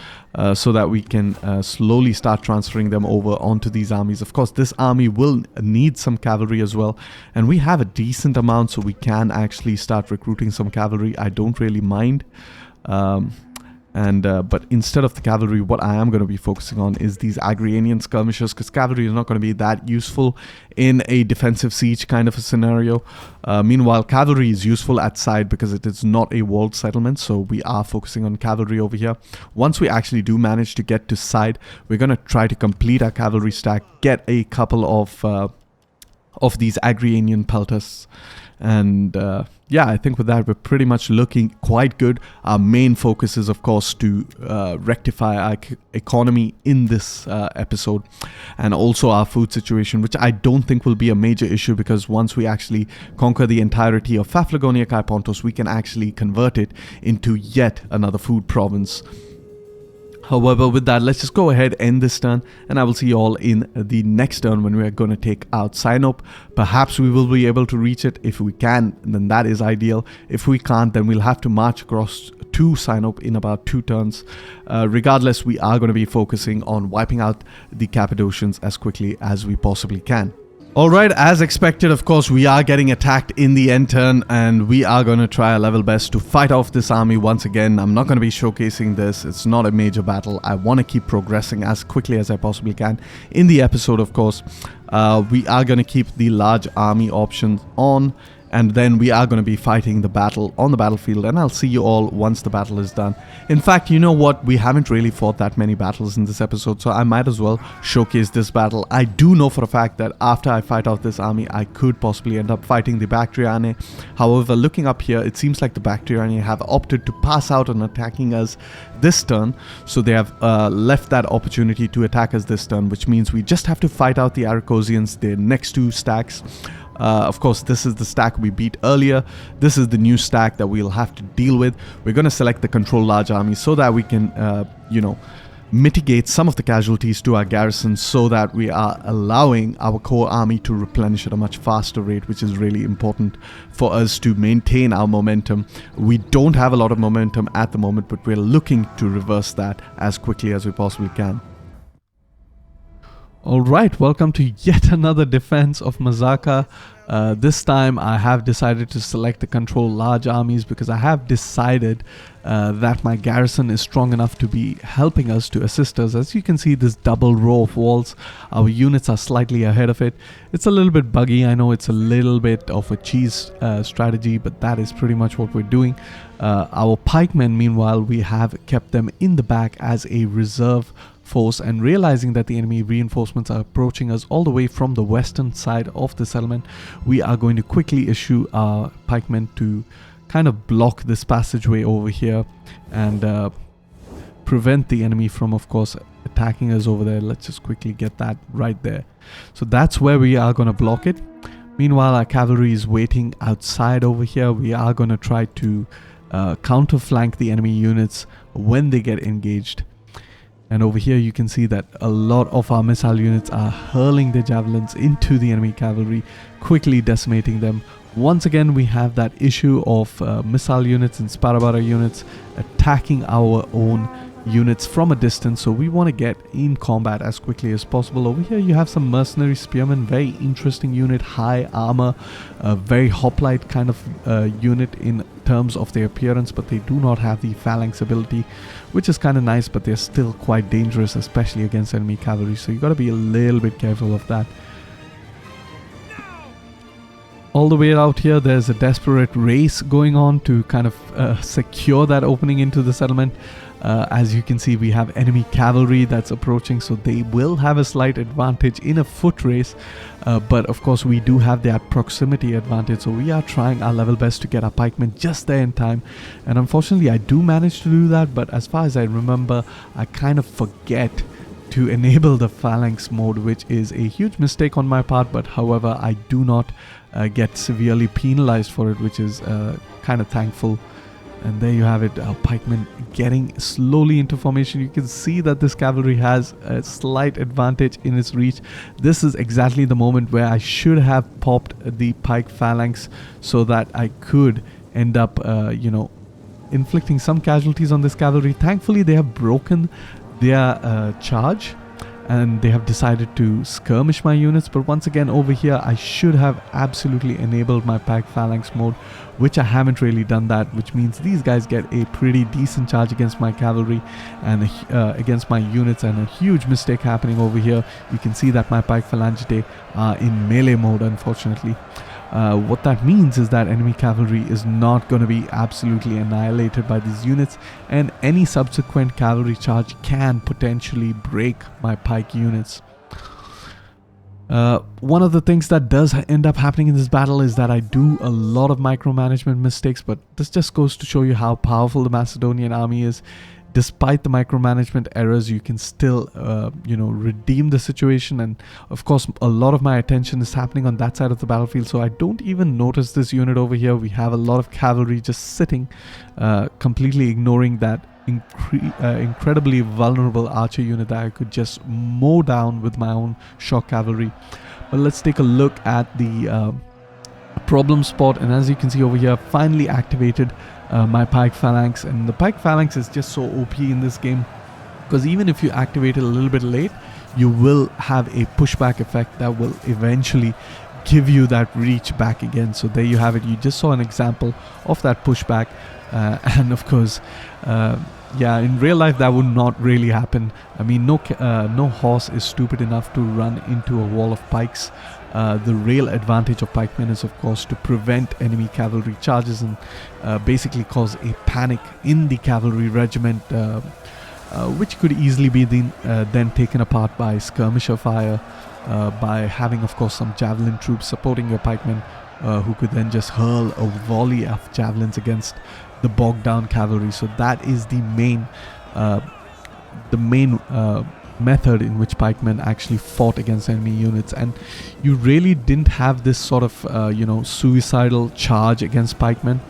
so that we can slowly start transferring them over onto these armies. Of course, this army will need some cavalry as well, and we have a decent amount, so we can actually start recruiting some cavalry. I don't really mind. But instead of the cavalry, what I am going to be focusing on is these Agrarian skirmishes, because cavalry is not going to be that useful in a defensive siege kind of a scenario. Meanwhile, cavalry is useful at side because it is not a walled settlement, so we are focusing on cavalry over here. Once we actually do manage to get to side, we're going to try to complete our cavalry stack, get a couple of these Agrarian pelters. And yeah, I think with that we're pretty much looking quite good. Our main focus is, of course, to rectify our economy in this episode, and also our food situation, which I don't think will be a major issue, because once we actually conquer the entirety of Paphlagonia Kai Pontos, we can actually convert it into yet another food province. However, with that, let's just go ahead, end this turn, and I will see you all in the next turn when we are going to take out Sinope. Perhaps we will be able to reach it. If we can, then that is ideal. If we can't, then we'll have to march across to Sinope in about 2 turns. Regardless, we are going to be focusing on wiping out the Cappadocians as quickly as we possibly can. Alright, as expected, of course, we are getting attacked in the end turn, and we are going to try our level best to fight off this army once again. I'm not going to be showcasing this. It's not a major battle. I want to keep progressing as quickly as I possibly can in the episode, of course. We are going to keep the large army option on, and then we are going to be fighting the battle on the battlefield, and I'll see you all once the battle is done. In fact, you know what? We haven't really fought that many battles in this episode, so I might as well showcase this battle. I do know for a fact that after I fight off this army, I could possibly end up fighting the Bactrianae. However, looking up here, it seems like the Bactrianae have opted to pass out on attacking us this turn, so they have left that opportunity to attack us this turn, which means we just have to fight out the Aracosians, their next 2 stacks. Of course, this is the stack we beat earlier. This is the new stack that we'll have to deal with. We're going to select the control large army so that we can, you know, mitigate some of the casualties to our garrison, so that we are allowing our core army to replenish at a much faster rate, which is really important for us to maintain our momentum. We don't have a lot of momentum at the moment, but we're looking to reverse that as quickly as we possibly can. Alright, welcome to yet another defense of Mazaka. This time I have decided to select the control large armies because I have decided that my garrison is strong enough to be helping us, to assist us. As you can see, this double row of walls, our units are slightly ahead of it. It's a little bit buggy, I know it's a little bit of a cheese strategy, but that is pretty much what we're doing. Our pikemen, meanwhile, we have kept them in the back as a reserve force, and realizing that the enemy reinforcements are approaching us all the way from the western side of the settlement, we are going to quickly issue our pikemen to kind of block this passageway over here and prevent the enemy from, of course, attacking us over there. Let's just quickly get that right there. So that's where we are going to block it. Meanwhile, our cavalry is waiting outside over here. We are going to try to counterflank the enemy units when they get engaged. And over here you can see that a lot of our missile units are hurling their javelins into the enemy cavalry, quickly decimating them. Once again, we have that issue of missile units and Sparabara units attacking our own units from a distance, so we want to get in combat as quickly as possible. Over here you have some mercenary spearmen, very interesting unit, high armor, a very hoplite kind of unit in terms of their appearance, but they do not have the phalanx ability, which is kind of nice, but they're still quite dangerous, especially against enemy cavalry, so you got to be a little bit careful of that. All the way out here, there's a desperate race going on to kind of secure that opening into the settlement. As you can see, we have enemy cavalry that's approaching, so they will have a slight advantage in a foot race, but of course we do have that proximity advantage, so we are trying our level best to get our pikemen just there in time, and unfortunately I do manage to do that, but as far as I remember, I kind of forget to enable the phalanx mode, which is a huge mistake on my part, but however I do not get severely penalized for it, which is kind of thankful. And there you have it, our pikemen getting slowly into formation. You can see that this cavalry has a slight advantage in its reach. This is exactly the moment where I should have popped the pike phalanx so that I could end up, you know, inflicting some casualties on this cavalry. Thankfully, they have broken their charge and they have decided to skirmish my units, but once again over here I should have absolutely enabled my pike phalanx mode, which I haven't really done that, which means these guys get a pretty decent charge against my cavalry and against my units, and a huge mistake happening over here. You can see that my pike phalangitae are in melee mode, unfortunately. What that means is that enemy cavalry is not going to be absolutely annihilated by these units, and any subsequent cavalry charge can potentially break my pike units. One of the things that does end up happening in this battle is that I do a lot of micromanagement mistakes, but this just goes to show you how powerful the Macedonian army is. Despite the micromanagement errors, you can still, you know, redeem the situation. And of course, a lot of my attention is happening on that side of the battlefield, so I don't even notice this unit over here. We have a lot of cavalry just sitting, completely ignoring that incredibly vulnerable archer unit that I could just mow down with my own shock cavalry. But let's take a look at the problem spot, and as you can see over here, finally activated my pike phalanx. And the pike phalanx is just so OP in this game, because even if you activate it a little bit late, you will have a pushback effect that will eventually give you that reach back again. So there you have it. You just saw an example of that pushback, and of course, yeah, in real life that would not really happen. I mean, no horse is stupid enough to run into a wall of pikes. The real advantage of pikemen is, of course, to prevent enemy cavalry charges and basically cause a panic in the cavalry regiment, which could easily be then taken apart by skirmisher fire, by having, of course, some javelin troops supporting your pikemen, who could then just hurl a volley of javelins against the bogged down cavalry. So that is the main method in which pikemen actually fought against enemy units, and you really didn't have this sort of you know, suicidal charge against pikemen.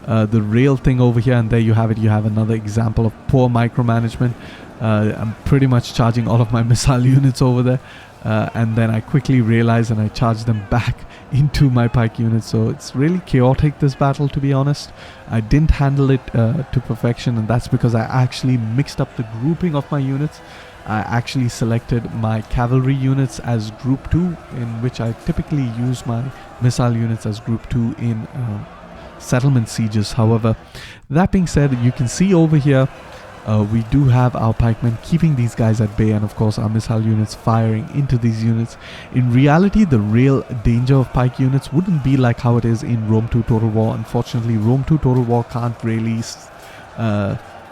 The real thing over here, and there you have it, you have another example of poor micromanagement. I'm pretty much charging all of my missile units over there, and then I quickly realize and I charge them back into my pike units. So it's really chaotic, this battle, to be honest. I didn't handle it to perfection, and that's because I actually mixed up the grouping of my units. I actually selected my cavalry units as group 2, in which I typically use my missile units as group 2 in settlement sieges. However, that being said, you can see over here we do have our pikemen keeping these guys at bay, and of course our missile units firing into these units. In reality, the real danger of pike units wouldn't be like how it is in Rome 2 Total War. Unfortunately, Rome 2 Total War can't really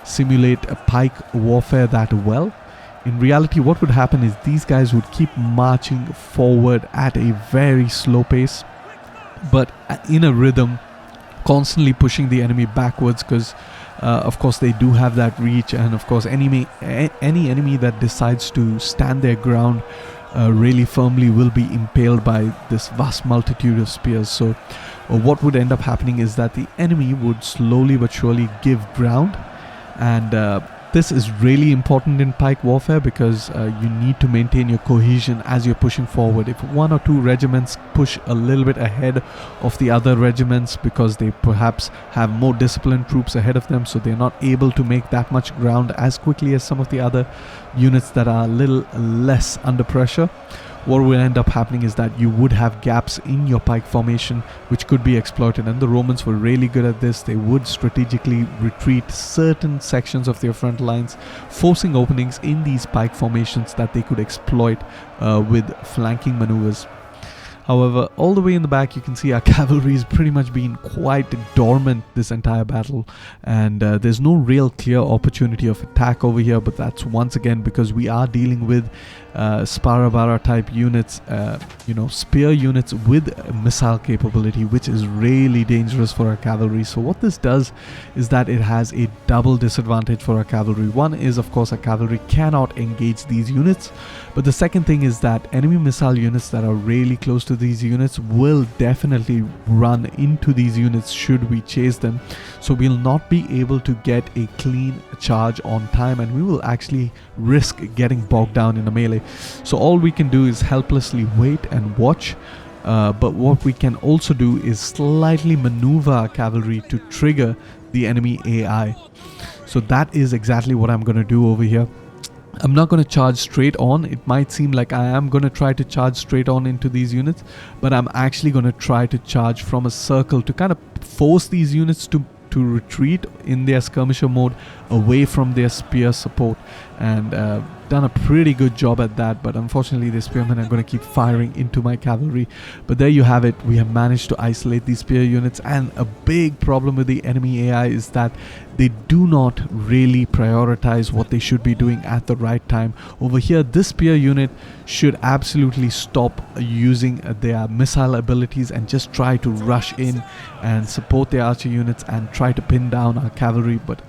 simulate a pike warfare that well. In reality, what would happen is these guys would keep marching forward at a very slow pace, but in a rhythm, constantly pushing the enemy backwards, because of course they do have that reach, and of course any enemy that decides to stand their ground really firmly will be impaled by this vast multitude of spears. So what would end up happening is that the enemy would slowly but surely give ground, and This is really important in pike warfare because you need to maintain your cohesion as you're pushing forward. If one or two regiments push a little bit ahead of the other regiments because they perhaps have more disciplined troops ahead of them, so they're not able to make that much ground as quickly as some of the other units that are a little less under pressure, what will end up happening is that you would have gaps in your pike formation which could be exploited, and the Romans were really good at this. They would strategically retreat certain sections of their front lines, forcing openings in these pike formations that they could exploit with flanking maneuvers. However, all the way in the back you can see our cavalry is pretty much been quite dormant this entire battle, and there's no real clear opportunity of attack over here, but that's once again because we are dealing with Sparabara type units, spear units with missile capability, which is really dangerous for our cavalry. So what this does is that it has a double disadvantage for our cavalry. One is, of course, our cavalry cannot engage these units, but the second thing is that enemy missile units that are really close to these units will definitely run into these units should we chase them. So we'll not be able to get a clean charge on time, and we will actually risk getting bogged down in a melee. So all we can do is helplessly wait and watch, but what we can also do is slightly maneuver our cavalry to trigger the enemy AI. So that is exactly what I'm going to do over here. I'm not going to charge straight on. It might seem like I am going to try to charge straight on into these units, but I'm actually going to try to charge from a circle to kind of force these units to retreat in their skirmisher mode away from their spear support, and done a pretty good job at that. But unfortunately the spearmen are going to keep firing into my cavalry. But there you have it, we have managed to isolate these spear units, and a big problem with the enemy AI is that they do not really prioritize what they should be doing at the right time. Over here, this spear unit should absolutely stop using their missile abilities and just try to rush in and support their archer units and try to pin down our cavalry. But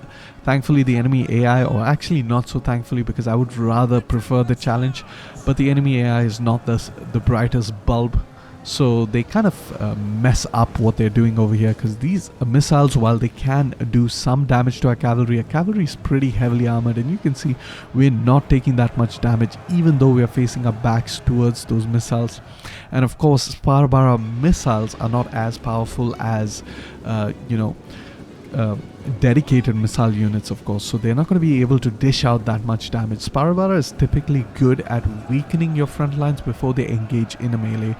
thankfully the enemy AI, or actually not so thankfully because I would rather prefer the challenge, but the enemy AI is not the brightest bulb. So they kind of mess up what they're doing over here, because these missiles, while they can do some damage to our cavalry is pretty heavily armored, and you can see we're not taking that much damage even though we are facing our backs towards those missiles. And of course Sparabara missiles are not as powerful as dedicated missile units, of course, so they're not going to be able to dish out that much damage. Sparabara is typically good at weakening your front lines before they engage in a melee,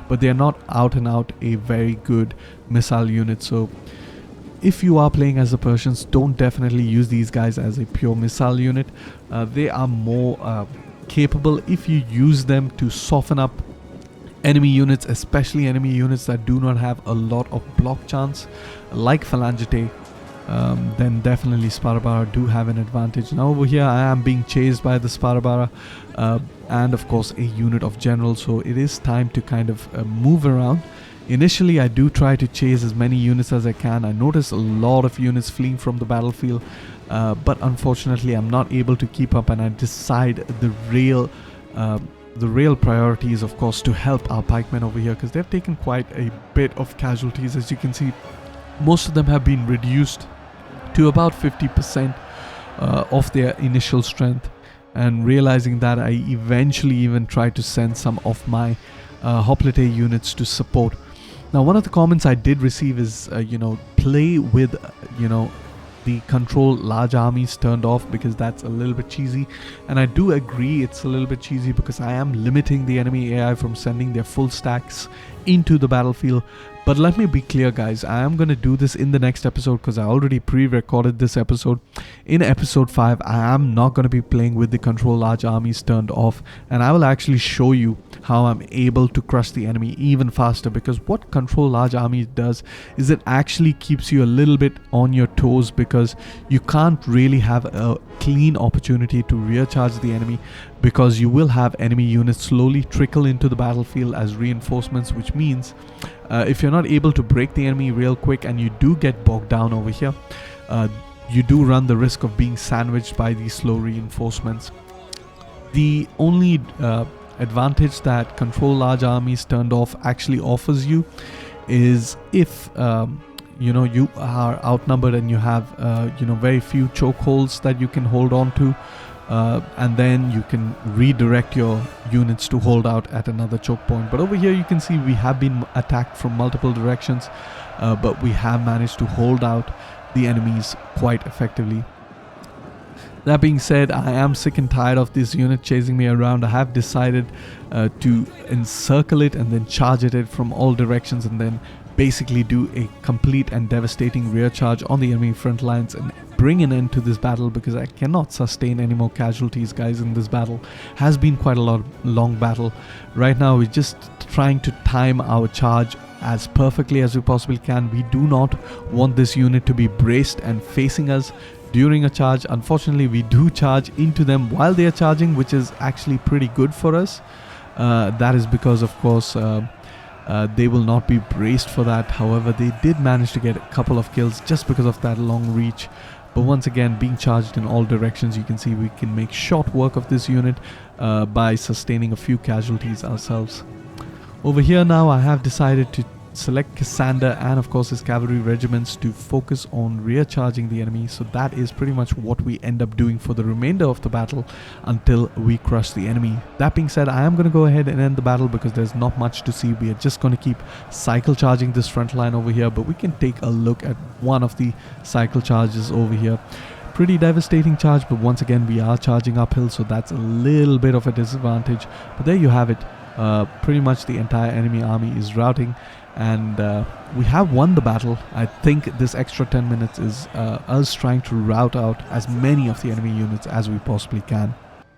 but they're not out and out a very good missile unit. So if you are playing as the Persians, don't definitely use these guys as a pure missile unit. They are more capable if you use them to soften up enemy units, especially enemy units that do not have a lot of block chance, like Phalangite. Then definitely Sparabara do have an advantage. Now over here I am being chased by the Sparabara and of course a unit of generals, so it is time to kind of move around. Initially I do try to chase as many units as I can. I notice a lot of units fleeing from the battlefield, but unfortunately I'm not able to keep up, and I decide the real priority is of course to help our pikemen over here, because they've taken quite a bit of casualties. As you can see, most of them have been reduced to about 50% of their initial strength, and realizing that, I eventually even tried to send some of my hoplite units to support. Now one of the comments I did receive is play with the control large armies turned off, because that's a little bit cheesy, and I do agree it's a little bit cheesy because I am limiting the enemy AI from sending their full stacks into the battlefield. But let me be clear guys, I am going to do this in the next episode because I already pre-recorded this episode. In episode 5 I am not going to be playing with the control large armies turned off, and I will actually show you how I'm able to crush the enemy even faster, because what control large army does is it actually keeps you a little bit on your toes, because you can't really have a clean opportunity to rear charge the enemy, because you will have enemy units slowly trickle into the battlefield as reinforcements, which means if you're not able to break the enemy real quick and you do get bogged down over here, you do run the risk of being sandwiched by these slow reinforcements. The only advantage that control large armies turned off actually offers you is if you are outnumbered and you have very few chokeholds that you can hold on to, and then you can redirect your units to hold out at another choke point. But over here you can see we have been attacked from multiple directions, but we have managed to hold out the enemies quite effectively. That being said, I am sick and tired of this unit chasing me around. I have decided to encircle it and then charge at it from all directions, and then basically do a complete and devastating rear charge on the enemy front lines and bring an end to this battle, because I cannot sustain any more casualties, guys, in this battle. Has been quite a long battle. Right now we're just trying to time our charge as perfectly as we possibly can. We do not want this unit to be braced and facing us during a charge. Unfortunately, we do charge into them while they are charging, which is actually pretty good for us. That is because, of course, they will not be braced for that. However, they did manage to get a couple of kills just because of that long reach. But once again, being charged in all directions, you can see we can make short work of this unit by sustaining a few casualties ourselves. Over here now, I have decided to select Cassander and of course his cavalry regiments to focus on rear charging the enemy. So that is pretty much what we end up doing for the remainder of the battle until we crush the enemy. That being said, I am going to go ahead and end the battle because there's not much to see. We are just going to keep cycle charging this front line over here, but we can take a look at one of the cycle charges over here. Pretty devastating charge, but once again we are charging uphill, so that's a little bit of a disadvantage. But there you have it. Pretty much the entire enemy army is routing, and we have won the battle. I think this extra 10 minutes is us trying to rout out as many of the enemy units as we possibly can.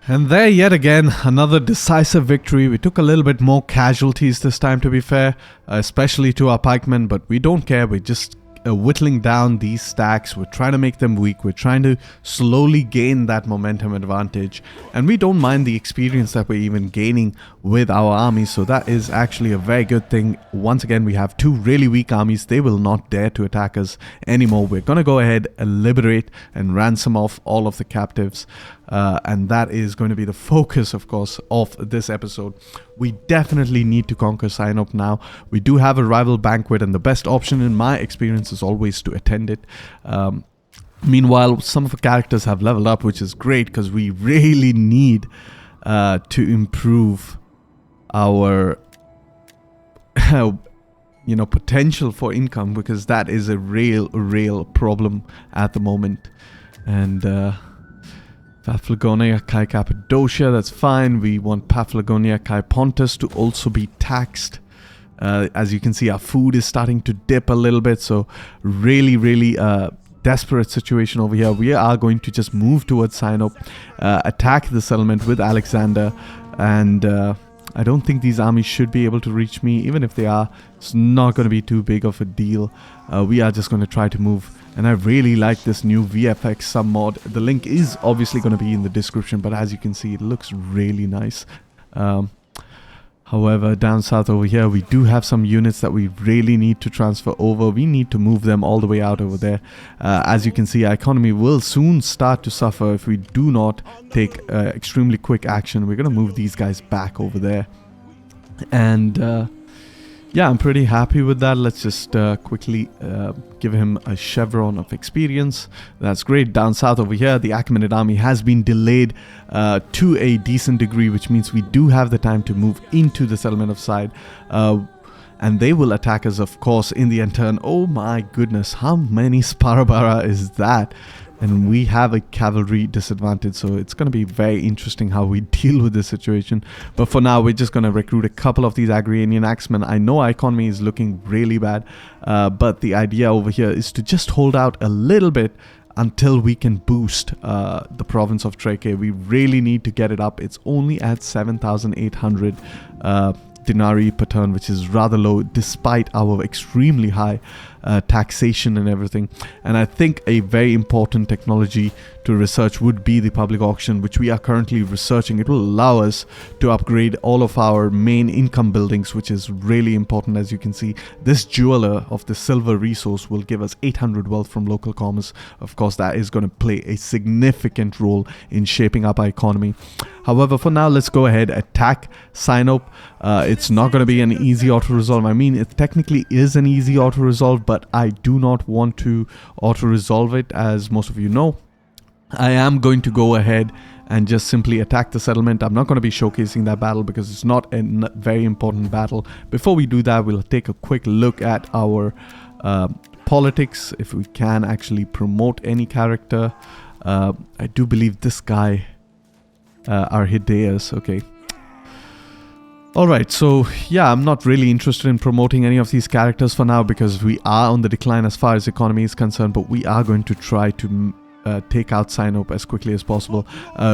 And there yet again, another decisive victory. We took a little bit more casualties this time, to be fair, especially to our pikemen, but we don't care. We're just whittling down these stacks. We're trying to make them weak. We're trying to slowly gain that momentum advantage, and we don't mind the experience that we're even gaining with our armies, so that is actually a very good thing. Once again, we have two really weak armies. They will not dare to attack us anymore. We're gonna go ahead and liberate and ransom off all of the captives, and that is going to be the focus, of course, of this episode. We definitely need to conquer Sinope now. We do have a rival banquet, and the best option in my experience is always to attend it. Meanwhile, some of the characters have leveled up, which is great because we really need to improve our potential for income, because that is a real problem at the moment. And Paphlagonia, Kai Cappadocia, that's fine. We want Paphlagonia, Kai Pontus to also be taxed. As you can see, our food is starting to dip a little bit, so really desperate situation over here. We are going to just move towards Sinope, attack the settlement with Alexander, and I don't think these armies should be able to reach me. Even if they are, it's not going to be too big of a deal. We are just going to try to move. And I really like this new VFX submod. The link is obviously going to be in the description, but as you can see, it looks really nice. However, down south over here, we do have some units that we really need to transfer over. We need to move them all the way out over there. As you can see, our economy will soon start to suffer if we do not take extremely quick action. We're going to move these guys back over there. And yeah, I'm pretty happy with that. Let's just quickly give him a chevron of experience. That's great. Down south over here, the Achaemenid army has been delayed to a decent degree, which means we do have the time to move into the settlement of Side. And they will attack us, of course, in the end turn. Oh my goodness, how many Sparabara is that? And we have a cavalry disadvantage, so it's going to be very interesting how we deal with this situation. But for now, we're just going to recruit a couple of these Agrarian axemen. I know our economy is looking really bad, but the idea over here is to just hold out a little bit until we can boost the province of Treke. We really need to get it up. It's only at 7,800 denarii per turn, which is rather low despite our extremely high taxation and everything. And I think a very important technology to research would be the public auction, which we are currently researching. It will allow us to upgrade all of our main income buildings, which is really important. As you can see, this jeweler of the silver resource will give us 800 wealth from local commerce. Of course, that is going to play a significant role in shaping up our economy. However, for now, let's go ahead, attack Sinope. It's not going to be an easy auto-resolve. I mean, it technically is an easy auto-resolve, but I do not want to auto-resolve it, as most of you know. I am going to go ahead and just simply attack the settlement. I'm not going to be showcasing that battle because it's not a very important battle. Before we do that, we'll take a quick look at our politics, if we can actually promote any character. I do believe this guy, Arhideus, okay. Alright, so yeah, I'm not really interested in promoting any of these characters for now because we are on the decline as far as economy is concerned, but we are going to try to take out Sinope as quickly as possible.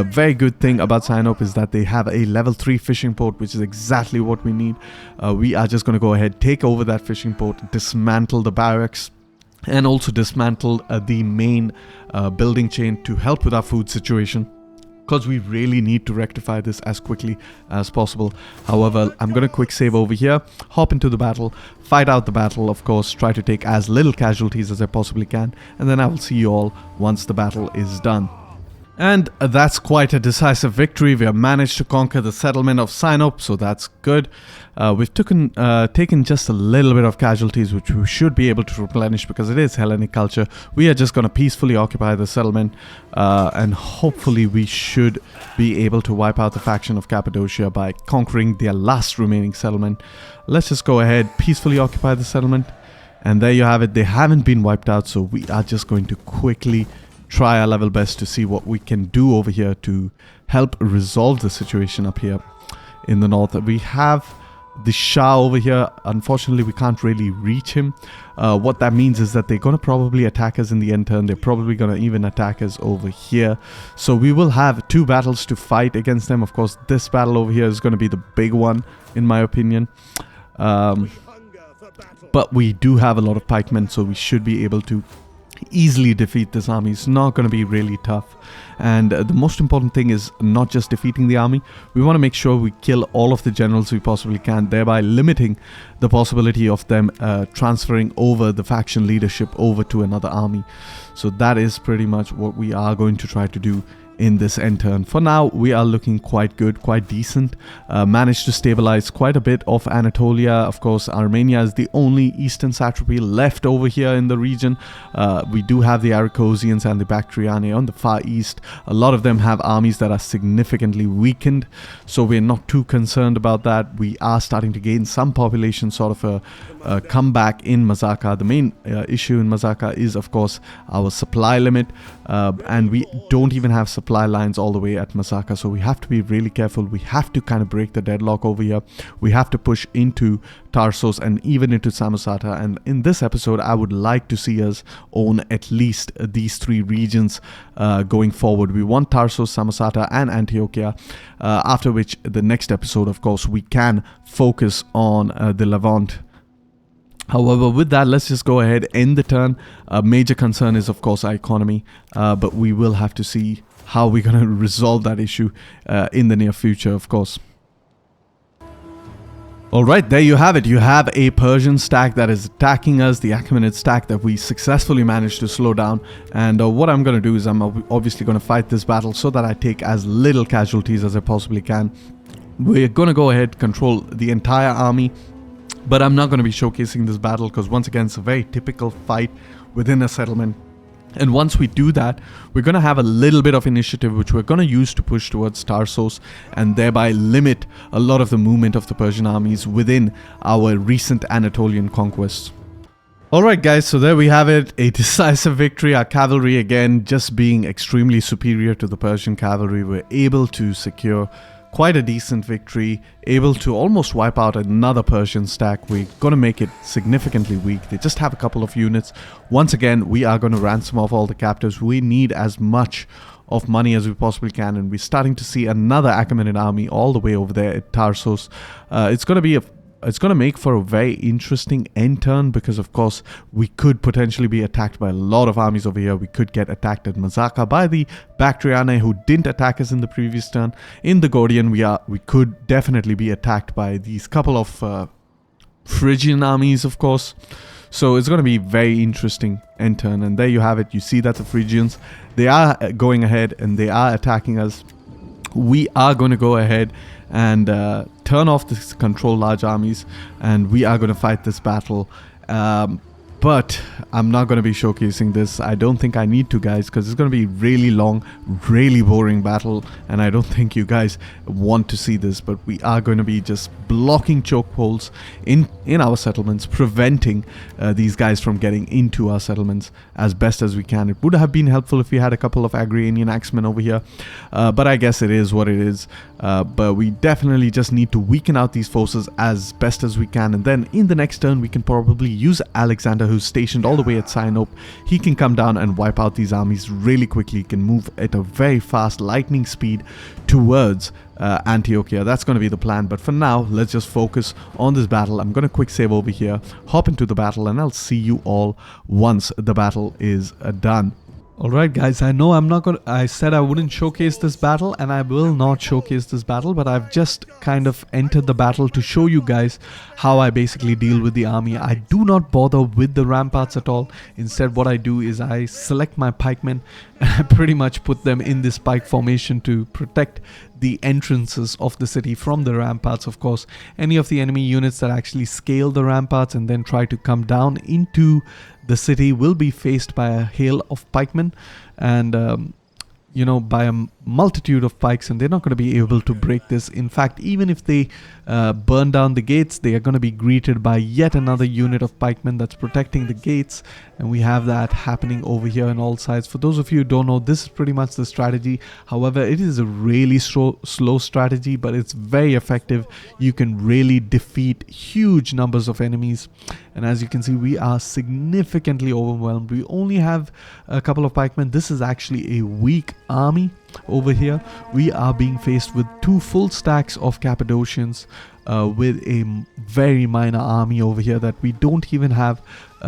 Very good thing about Sinope is that they have a level 3 fishing port, which is exactly what we need. We are just going to go ahead, take over that fishing port, dismantle the barracks, and also dismantle the main building chain to help with our food situation, because we really need to rectify this as quickly as possible. However, I'm going to quick save over here, hop into the battle, fight out the battle, of course, try to take as little casualties as I possibly can, and then I will see you all once the battle is done. And that's quite a decisive victory. We have managed to conquer the settlement of Sinope, so that's good. We've taken just a little bit of casualties, which we should be able to replenish because it is Hellenic culture. We are just going to peacefully occupy the settlement, and hopefully we should be able to wipe out the faction of Cappadocia by conquering their last remaining settlement. Let's just go ahead, peacefully occupy the settlement, and there you have it. They haven't been wiped out, so we are just going to quickly try our level best to see what we can do over here to help resolve the situation up here in the north. We have the Shah over here. Unfortunately, we can't really reach him. What that means is that they're going to probably attack us in the end turn. They're probably going to even attack us over here. So we will have 2 battles to fight against them. Of course, this battle over here is going to be the big one, in my opinion. But we do have a lot of pikemen, so we should be able to easily defeat this army. It's not going to be really tough, and the most important thing is not just defeating the army. We want to make sure we kill all of the generals we possibly can, thereby limiting the possibility of them transferring over the faction leadership over to another army. So that is pretty much what we are going to try to do in this end turn. For now, we are looking quite good, quite decent. Managed to stabilize quite a bit of Anatolia. Of course, Armenia is the only eastern satrapy left over here in the region. We do have the Aracosians and the Bactriani on the far east. A lot of them have armies that are significantly weakened, so we're not too concerned about that. We are starting to gain some population, sort of a comeback in Mazaka. The main issue in Mazaka is, of course, our supply limit, and we don't even have supply lines all the way at Mazaka, so we have to be really careful. We have to kind of break the deadlock over here. We have to push into Tarsos and even into Samosata, and in this episode I would like to see us own at least these 3 regions going forward. We want Tarsos, Samosata and Antiochia, after which the next episode, of course, we can focus on the Levant. However, with that, let's just go ahead, end the turn. A major concern is, of course, our economy, but we will have to see how we're going to resolve that issue in the near future, of course. Alright, there you have it. You have a Persian stack that is attacking us, the Achaemenid stack that we successfully managed to slow down. And what I'm going to do is I'm obviously going to fight this battle so that I take as little casualties as I possibly can. We're going to go ahead, control the entire army. But I'm not going to be showcasing this battle because, once again, it's a very typical fight within a settlement. And once we do that, we're going to have a little bit of initiative which we're going to use to push towards Tarsos and thereby limit a lot of the movement of the Persian armies within our recent Anatolian conquests. Alright guys, so there we have it, a decisive victory. Our cavalry, again, just being extremely superior to the Persian cavalry, we're able to secure quite a decent victory, able to almost wipe out another Persian stack. We're going to make it significantly weak. They just have a couple of units. Once again, we are going to ransom off all the captives. We need as much of money as we possibly can, and we're starting to see another Achaemenid army all the way over there at Tarsos. It's going to make for a very interesting end turn because, of course, we could potentially be attacked by a lot of armies over here. We could get attacked at Mazaka by the Bactriani, who didn't attack us in the previous turn. In the Gordian, we could definitely be attacked by these couple of Phrygian armies, of course. So it's going to be very interesting end turn. And there you have it. You see that the Phrygians, they are going ahead and they are attacking us we are going to go ahead and turn off this control large armies, and we are going to fight this battle. But I'm not going to be showcasing this. I don't think I need to, guys, because it's going to be really long, really boring battle, and I don't think you guys want to see this. But we are going to be just blocking chokeholds in our settlements, preventing these guys from getting into our settlements as best as we can. It would have been helpful if we had a couple of Agrarian axemen over here, but I guess it is what it is. But we definitely just need to weaken out these forces as best as we can, and then in the next turn we can probably use Alexander, who's stationed all the way at Sinope. He can come down and wipe out these armies really quickly. He can move at a very fast lightning speed towards Antiochia. That's going to be the plan, but for now let's just focus on this battle. I'm going to quick save over here, hop into the battle, and I'll see you all once the battle is done. Alright guys, I know I said I wouldn't showcase this battle, and I will not showcase this battle, but I've just kind of entered the battle to show you guys how I basically deal with the army. I do not bother with the ramparts at all. Instead, what I do is I select my pikemen and I pretty much put them in this pike formation to protect the entrances of the city from the ramparts. Of course, any of the enemy units that actually scale the ramparts and then try to come down into the city will be faced by a hail of pikemen, and you know, by a multitude of pikes, and they're not going to be able to break this. In fact, even if they burn down the gates, they are going to be greeted by yet another unit of pikemen that's protecting the gates, and we have that happening over here on all sides. For those of you who don't know, this is pretty much the strategy. However, it is a really slow strategy, but it's very effective. You can really defeat huge numbers of enemies, and as you can see, we are significantly overwhelmed. We only have a couple of pikemen. This is actually a weak army. Over here we are being faced with 2 full stacks of Cappadocians, with a very minor army over here that we don't even have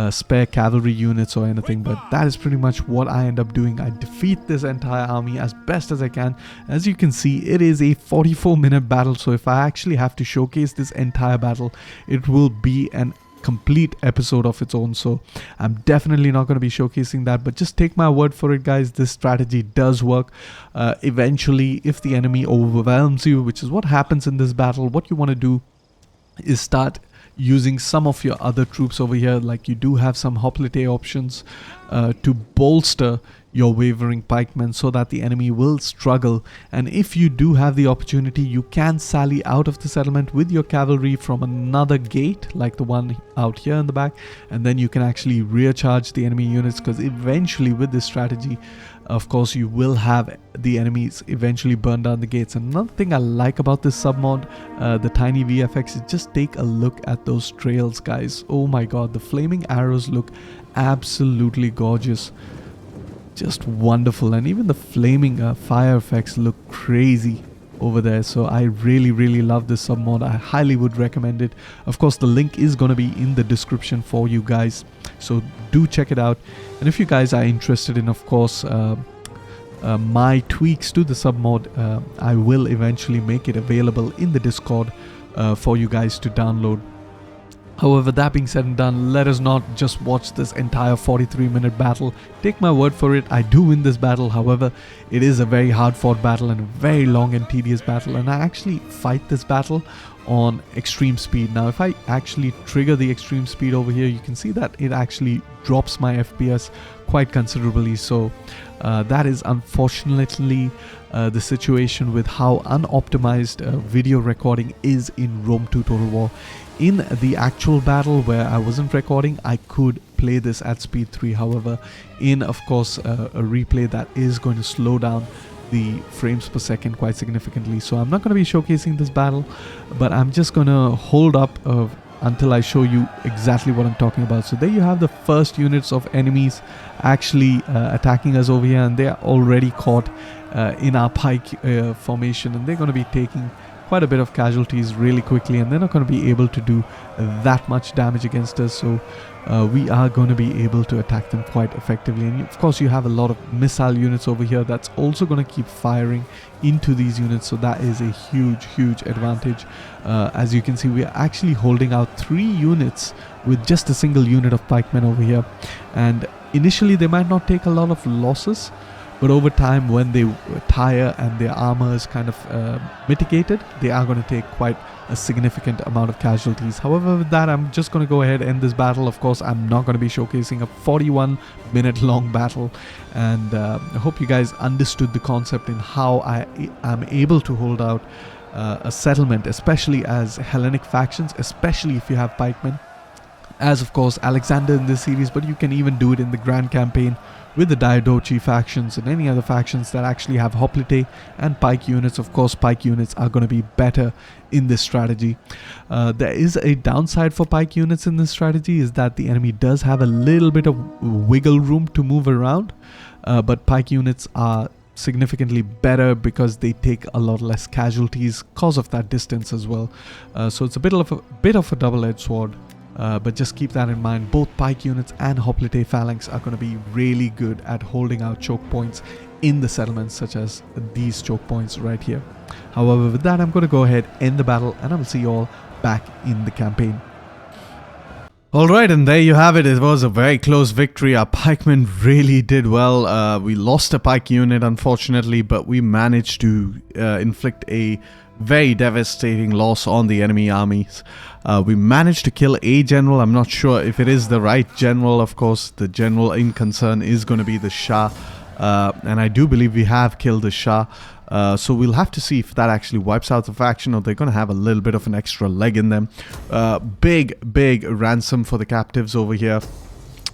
spare cavalry units or anything. But that is pretty much what I end up doing. I defeat this entire army as best as I can. As you can see, it is a 44-minute battle, so if I actually have to showcase this entire battle, it will be an complete episode of its own, so I'm definitely not going to be showcasing that. But just take my word for it, guys, this strategy does work. Eventually, if the enemy overwhelms you, which is what happens in this battle, what you want to do is start using some of your other troops over here. Like, you do have some hoplite options to bolster your wavering pikemen so that the enemy will struggle. And if you do have the opportunity, you can sally out of the settlement with your cavalry from another gate, like the one out here in the back, and then you can actually rear charge the enemy units, because eventually with this strategy, of course, you will have the enemies eventually burn down the gates. And another thing I like about this submod, the tiny VFX, is just take a look at those trails, guys. Oh my god, the flaming arrows look absolutely gorgeous, just wonderful, and even the flaming fire effects look crazy over there. So I really love this submod. I highly would recommend it. Of course, the link is going to be in the description for you guys, so do check it out. And if you guys are interested in, of course, my tweaks to the submod, I will eventually make it available in the Discord for you guys to download. However, that being said and done, let us not just watch this entire 43-minute battle. Take my word for it, I do win this battle. However, it is a very hard-fought battle and a very long and tedious battle, and I actually fight this battle on extreme speed. Now, if I actually trigger the extreme speed over here, you can see that it actually drops my FPS quite considerably. So that is unfortunately the situation with how unoptimized video recording is in Rome 2 Total War. In the actual battle where I wasn't recording, I could play this at speed 3. However, in, of course, a replay, that is going to slow down the frames per second quite significantly. So I'm not going to be showcasing this battle, but I'm just going to hold up until I show you exactly what I'm talking about. So there you have the first units of enemies actually attacking us over here, and they are already caught in our pike formation, and they're going to be taking quite a bit of casualties really quickly, and they're not going to be able to do that much damage against us. So we are going to be able to attack them quite effectively. And of course, you have a lot of missile units over here that's also going to keep firing into these units, so that is a huge advantage. As you can see, we are actually holding out 3 units with just a single unit of pikemen over here, and initially they might not take a lot of losses, but over time when they tire and their armor is kind of mitigated, they are going to take quite a significant amount of casualties. However, with that, I'm just going to go ahead and end this battle. Of course, I'm not going to be showcasing a 41-minute long battle, and I hope you guys understood the concept in how I am able to hold out a settlement, especially as Hellenic factions, especially if you have pikemen, as of course Alexander in this series, but you can even do it in the Grand Campaign with the Diadochi factions and any other factions that actually have hoplite and pike units. Of course, pike units are going to be better in this strategy. There is a downside for pike units in this strategy, is that the enemy does have a little bit of wiggle room to move around, but pike units are significantly better because they take a lot less casualties because of that distance as well. So it's a bit of a double-edged sword. But just keep that in mind. Both pike units and hoplite phalanx are going to be really good at holding out choke points in the settlements, such as these choke points right here. However, with that, I'm going to go ahead, end the battle, and I will see you all back in the campaign. Alright, and there you have it. It was a very close victory. Our pikemen really did well. We lost a pike unit, unfortunately, but we managed to inflict a very devastating loss on the enemy armies. We managed to kill a general. I'm not sure if it is the right general. Of course, the general in concern is going to be the Shah, and I do believe we have killed the Shah. So we'll have to see if that actually wipes out the faction, or they're going to have a little bit of an extra leg in them. Big ransom for the captives over here.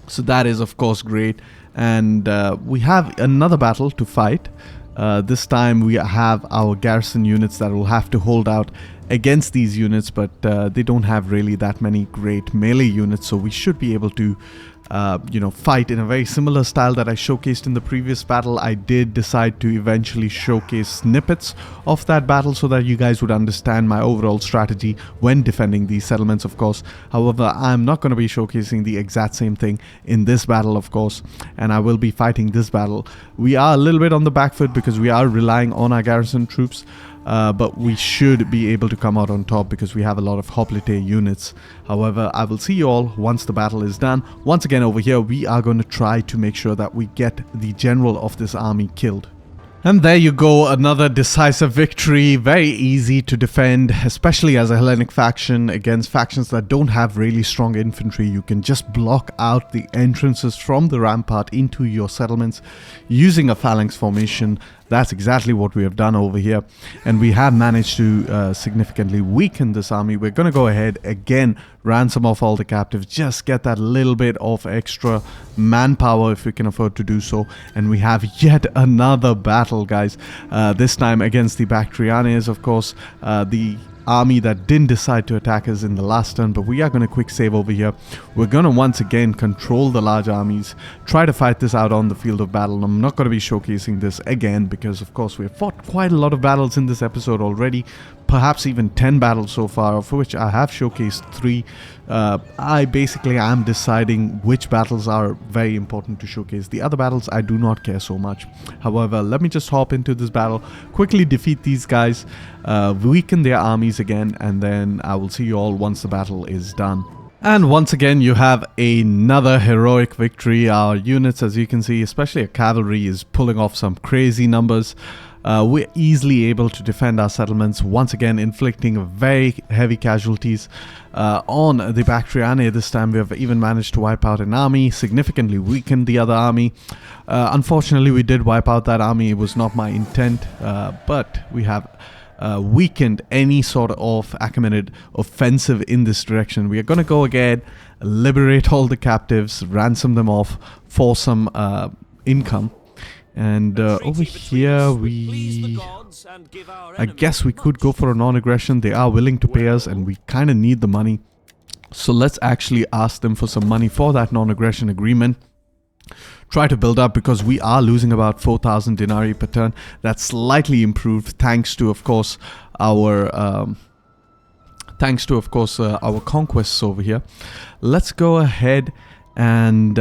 So that is of course great. And we have another battle to fight. This time we have our garrison units that will have to hold out against these units, but they don't have really that many great melee units, so we should be able to fight in a very similar style that I showcased in the previous battle. I did decide to eventually showcase snippets of that battle so that you guys would understand my overall strategy when defending these settlements, of course. However, I'm not going to be showcasing the exact same thing in this battle, of course, and I will be fighting this battle. We are a little bit on the back foot because we are relying on our garrison troops. But we should be able to come out on top because we have a lot of hoplite units. However, I will see you all once the battle is done. Once again, over here, we are going to try to make sure that we get the general of this army killed. And there you go, another decisive victory. Very easy to defend, especially as a Hellenic faction against factions that don't have really strong infantry. You can just block out the entrances from the rampart into your settlements using a phalanx formation. That's exactly what we have done over here, and we have managed to significantly weaken this army. We're going to go ahead again, ransom off all the captives, just get that little bit of extra manpower if we can afford to do so. And we have yet another battle, guys, this time against the Bactrianes, of course, the army that didn't decide to attack us in the last turn, but we are going to quick save over here. We're going to once again control the large armies, try to fight this out on the field of battle. I'm not going to be showcasing this again because of course we have fought quite a lot of battles in this episode already, perhaps even 10 battles so far, of which I have showcased 3. I basically am deciding which battles are very important to showcase. The other battles I do not care so much. However, let me just hop into this battle, quickly defeat these guys, weaken their armies again, and then I will see you all once the battle is done. And once again, you have another heroic victory. Our units, as you can see, especially our cavalry, is pulling off some crazy numbers. We're easily able to defend our settlements, once again inflicting very heavy casualties on the Bactriane. This time we have even managed to wipe out an army, significantly weakened the other army. Unfortunately, we did wipe out that army. It was not my intent, but we have weakened any sort of Achaemenid offensive in this direction. We are going to go again, liberate all the captives, ransom them off for some income. And over here I guess we could go for a non-aggression. They are willing to pay us and we kind of need the money. So let's actually ask them for some money for that non-aggression agreement. Try to build up because we are losing about 4,000 denarii per turn. That's slightly improved thanks to of course our conquests over here. Let's go ahead and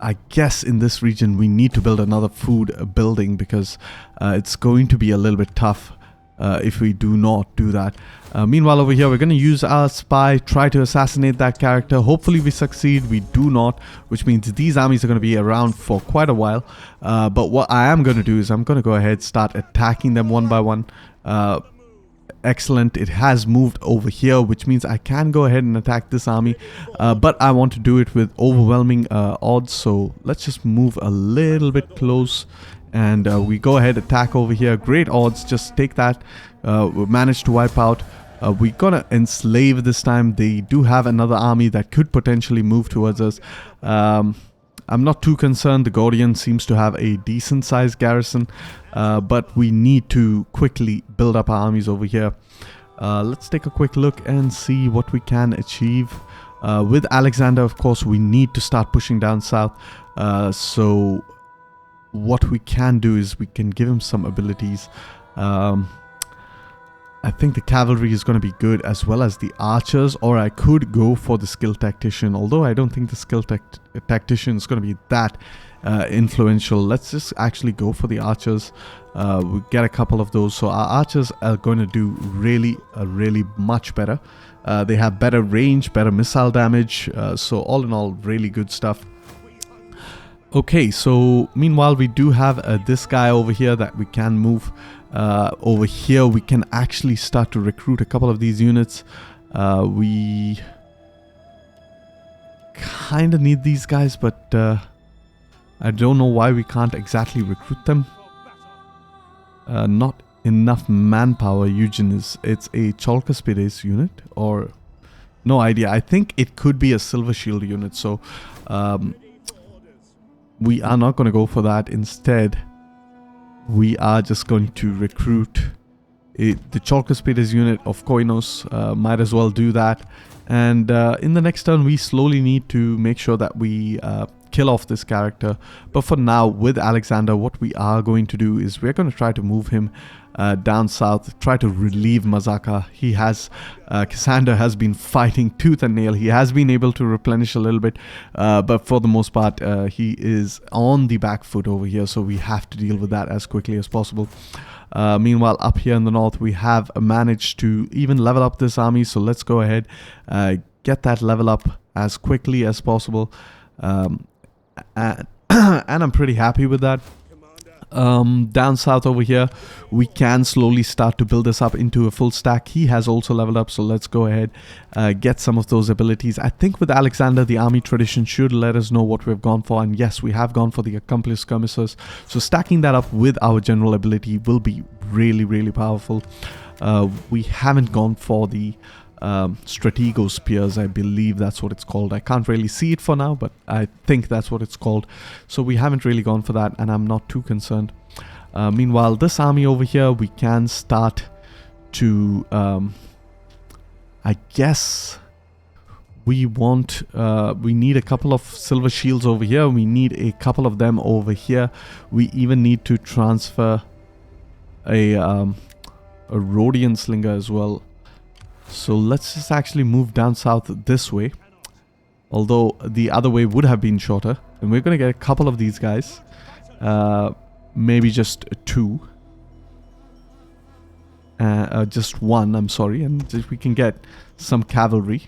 I guess in this region we need to build another food building because it's going to be a little bit tough if we do not do that. Meanwhile, over here, we're going to use our spy, try to assassinate that character. Hopefully we succeed. We do not, which means these armies are going to be around for quite a while. But what I am going to do is I'm going to go ahead, start attacking them one by one. Excellent. It has moved over here, which means I can go ahead and attack this army, but I want to do it with overwhelming odds. So let's just move a little bit close, and we go ahead, attack over here. Great odds, just take that. We managed to wipe out. We're gonna enslave this time. They do have another army that could potentially move towards us. I'm not too concerned. The Guardian seems to have a decent sized garrison, but we need to quickly build up our armies over here. Let's take a quick look and see what we can achieve. With Alexander, of course, we need to start pushing down south. So what we can do is we can give him some abilities. I think the cavalry is going to be good, as well as the archers, or I could go for the skilled tactician, although I don't think the skilled tactician is going to be that influential. Let's just actually go for the archers. We get a couple of those, so our archers are going to do really much better. They have better range, better missile damage, so all in all, really good stuff. Okay, so meanwhile we do have this guy over here that we can move. Over here we can actually start to recruit a couple of these units. We kind of need these guys, but I don't know why we can't exactly recruit them. Not enough manpower. Eugenes, it's a Chalcaspides unit, or no idea. I think it could be a Silver Shield unit, so we are not going to go for that. Instead, we are just going to recruit the Chalcaspides unit of Koinos. Might as well do that. And in the next turn, we slowly need to make sure that we kill off this character. But for now, with Alexander, what we are going to do is we're going to try to move him down south, try to relieve Mazaka. He has, Cassander has been fighting tooth and nail. He has been able to replenish a little bit, but for the most part, he is on the back foot over here, so we have to deal with that as quickly as possible. Meanwhile, up here in the north, we have managed to even level up this army, so let's go ahead, get that level up as quickly as possible, and I'm pretty happy with that. Down south over here, we can slowly start to build this up into a full stack. He has also leveled up, so let's go ahead, get some of those abilities. I think with Alexander, the army tradition should let us know what we've gone for, and yes, we have gone for the accomplished skirmishers. So stacking that up with our general ability will be really powerful. We haven't gone for the Stratego Spears, I believe that's what it's called. I can't really see it for now, but I think that's what it's called. So we haven't really gone for that, and I'm not too concerned. Meanwhile, this army over here, we can start to, I guess we want, we need a couple of silver shields over here. We need a couple of them over here. We even need to transfer a Rhodian slinger as well. So let's just actually move down south this way, although the other way would have been shorter. And we're going to get a couple of these guys, maybe just two, just one, I'm sorry, and we can get some cavalry.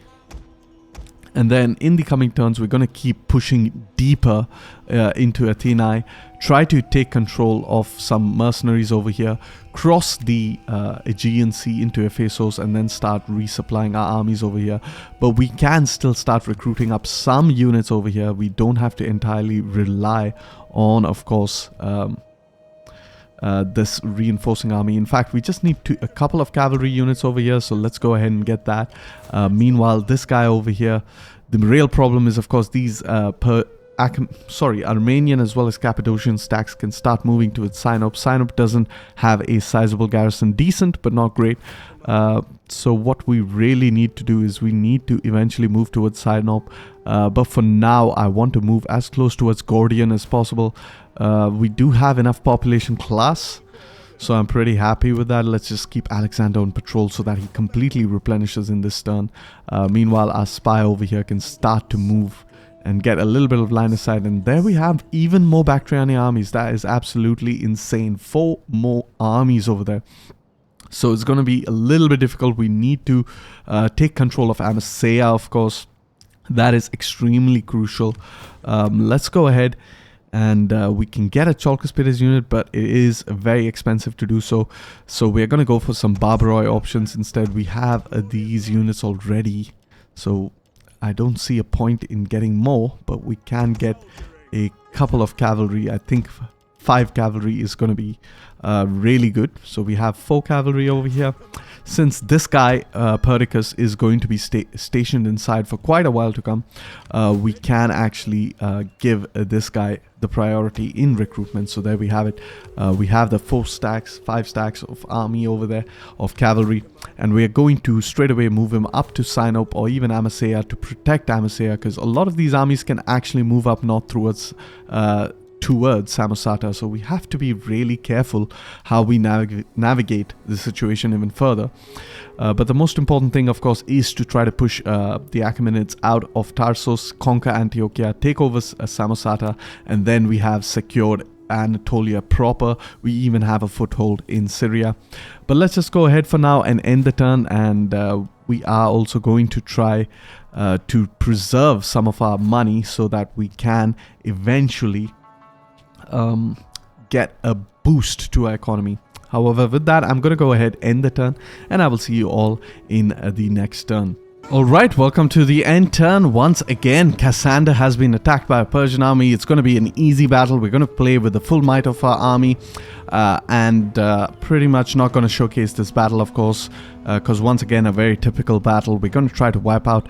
And then in the coming turns, we're going to keep pushing deeper into Athenae, try to take control of some mercenaries over here, cross the Aegean Sea into Ephesus, and then start resupplying our armies over here. But we can still start recruiting up some units over here. We don't have to entirely rely on, of course, this reinforcing army. In fact, we just need a couple of cavalry units over here, so let's go ahead and get that. Meanwhile, this guy over here, the real problem is, of course, these Armenian as well as Cappadocian stacks can start moving towards Sinope. Sinope doesn't have a sizable garrison, decent but not great. So what we really need to do is we need to eventually move towards Sinope. But for now, I want to move as close towards Gordian as possible. We do have enough population class, so I'm pretty happy with that. Let's just keep Alexander on patrol so that he completely replenishes in this turn. Meanwhile, our spy over here can start to move and get a little bit of line of sight. And there we have even more Bactriani armies. That is absolutely insane. 4 more armies over there. So it's going to be a little bit difficult. We need to take control of Amisa, of course. That is extremely crucial. Let's go ahead and we can get a Chalkespires unit, but it is very expensive to do so. So we're going to go for some Barbaroi options instead. We have these units already, so I don't see a point in getting more, but we can get a couple of cavalry. I think 5 cavalry is going to be really good. So we have 4 cavalry over here. Since this guy, Perdiccas, is going to be stationed inside for quite a while to come, we can actually give this guy the priority in recruitment. So there we have it. We have the 5 stacks of army over there of cavalry, and we are going to straight away move him up to Sinope or even Amisa to protect Amisa, because a lot of these armies can actually move up north towards Samosata. So we have to be really careful how we navigate the situation even further. But the most important thing, of course, is to try to push the Achaemenids out of Tarsus, conquer Antiochia, take over Samosata, and then we have secured Anatolia proper. We even have a foothold in Syria. But let's just go ahead for now and end the turn, and we are also going to try to preserve some of our money so that we can eventually get a boost to our economy. However, with that, I'm going to go ahead, end the turn, and I will see you all in the next turn. Alright, welcome to the end turn. Once again, Cassander has been attacked by a Persian army. It's going to be an easy battle. We're going to play with the full might of our army, and pretty much not going to showcase this battle, of course, because once again, a very typical battle. We're going to try to wipe out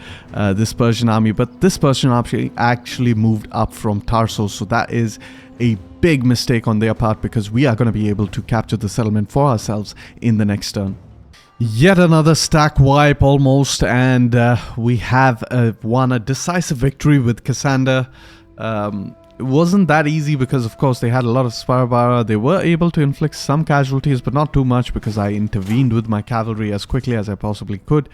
this Persian army, but this Persian army actually moved up from Tarsus, so that is a big mistake on their part, because we are going to be able to capture the settlement for ourselves in the next turn. Yet another stack wipe almost, and we have won a decisive victory with Cassander. It wasn't that easy because, of course, they had a lot of Sparabara. They were able to inflict some casualties, but not too much, because I intervened with my cavalry as quickly as I possibly could.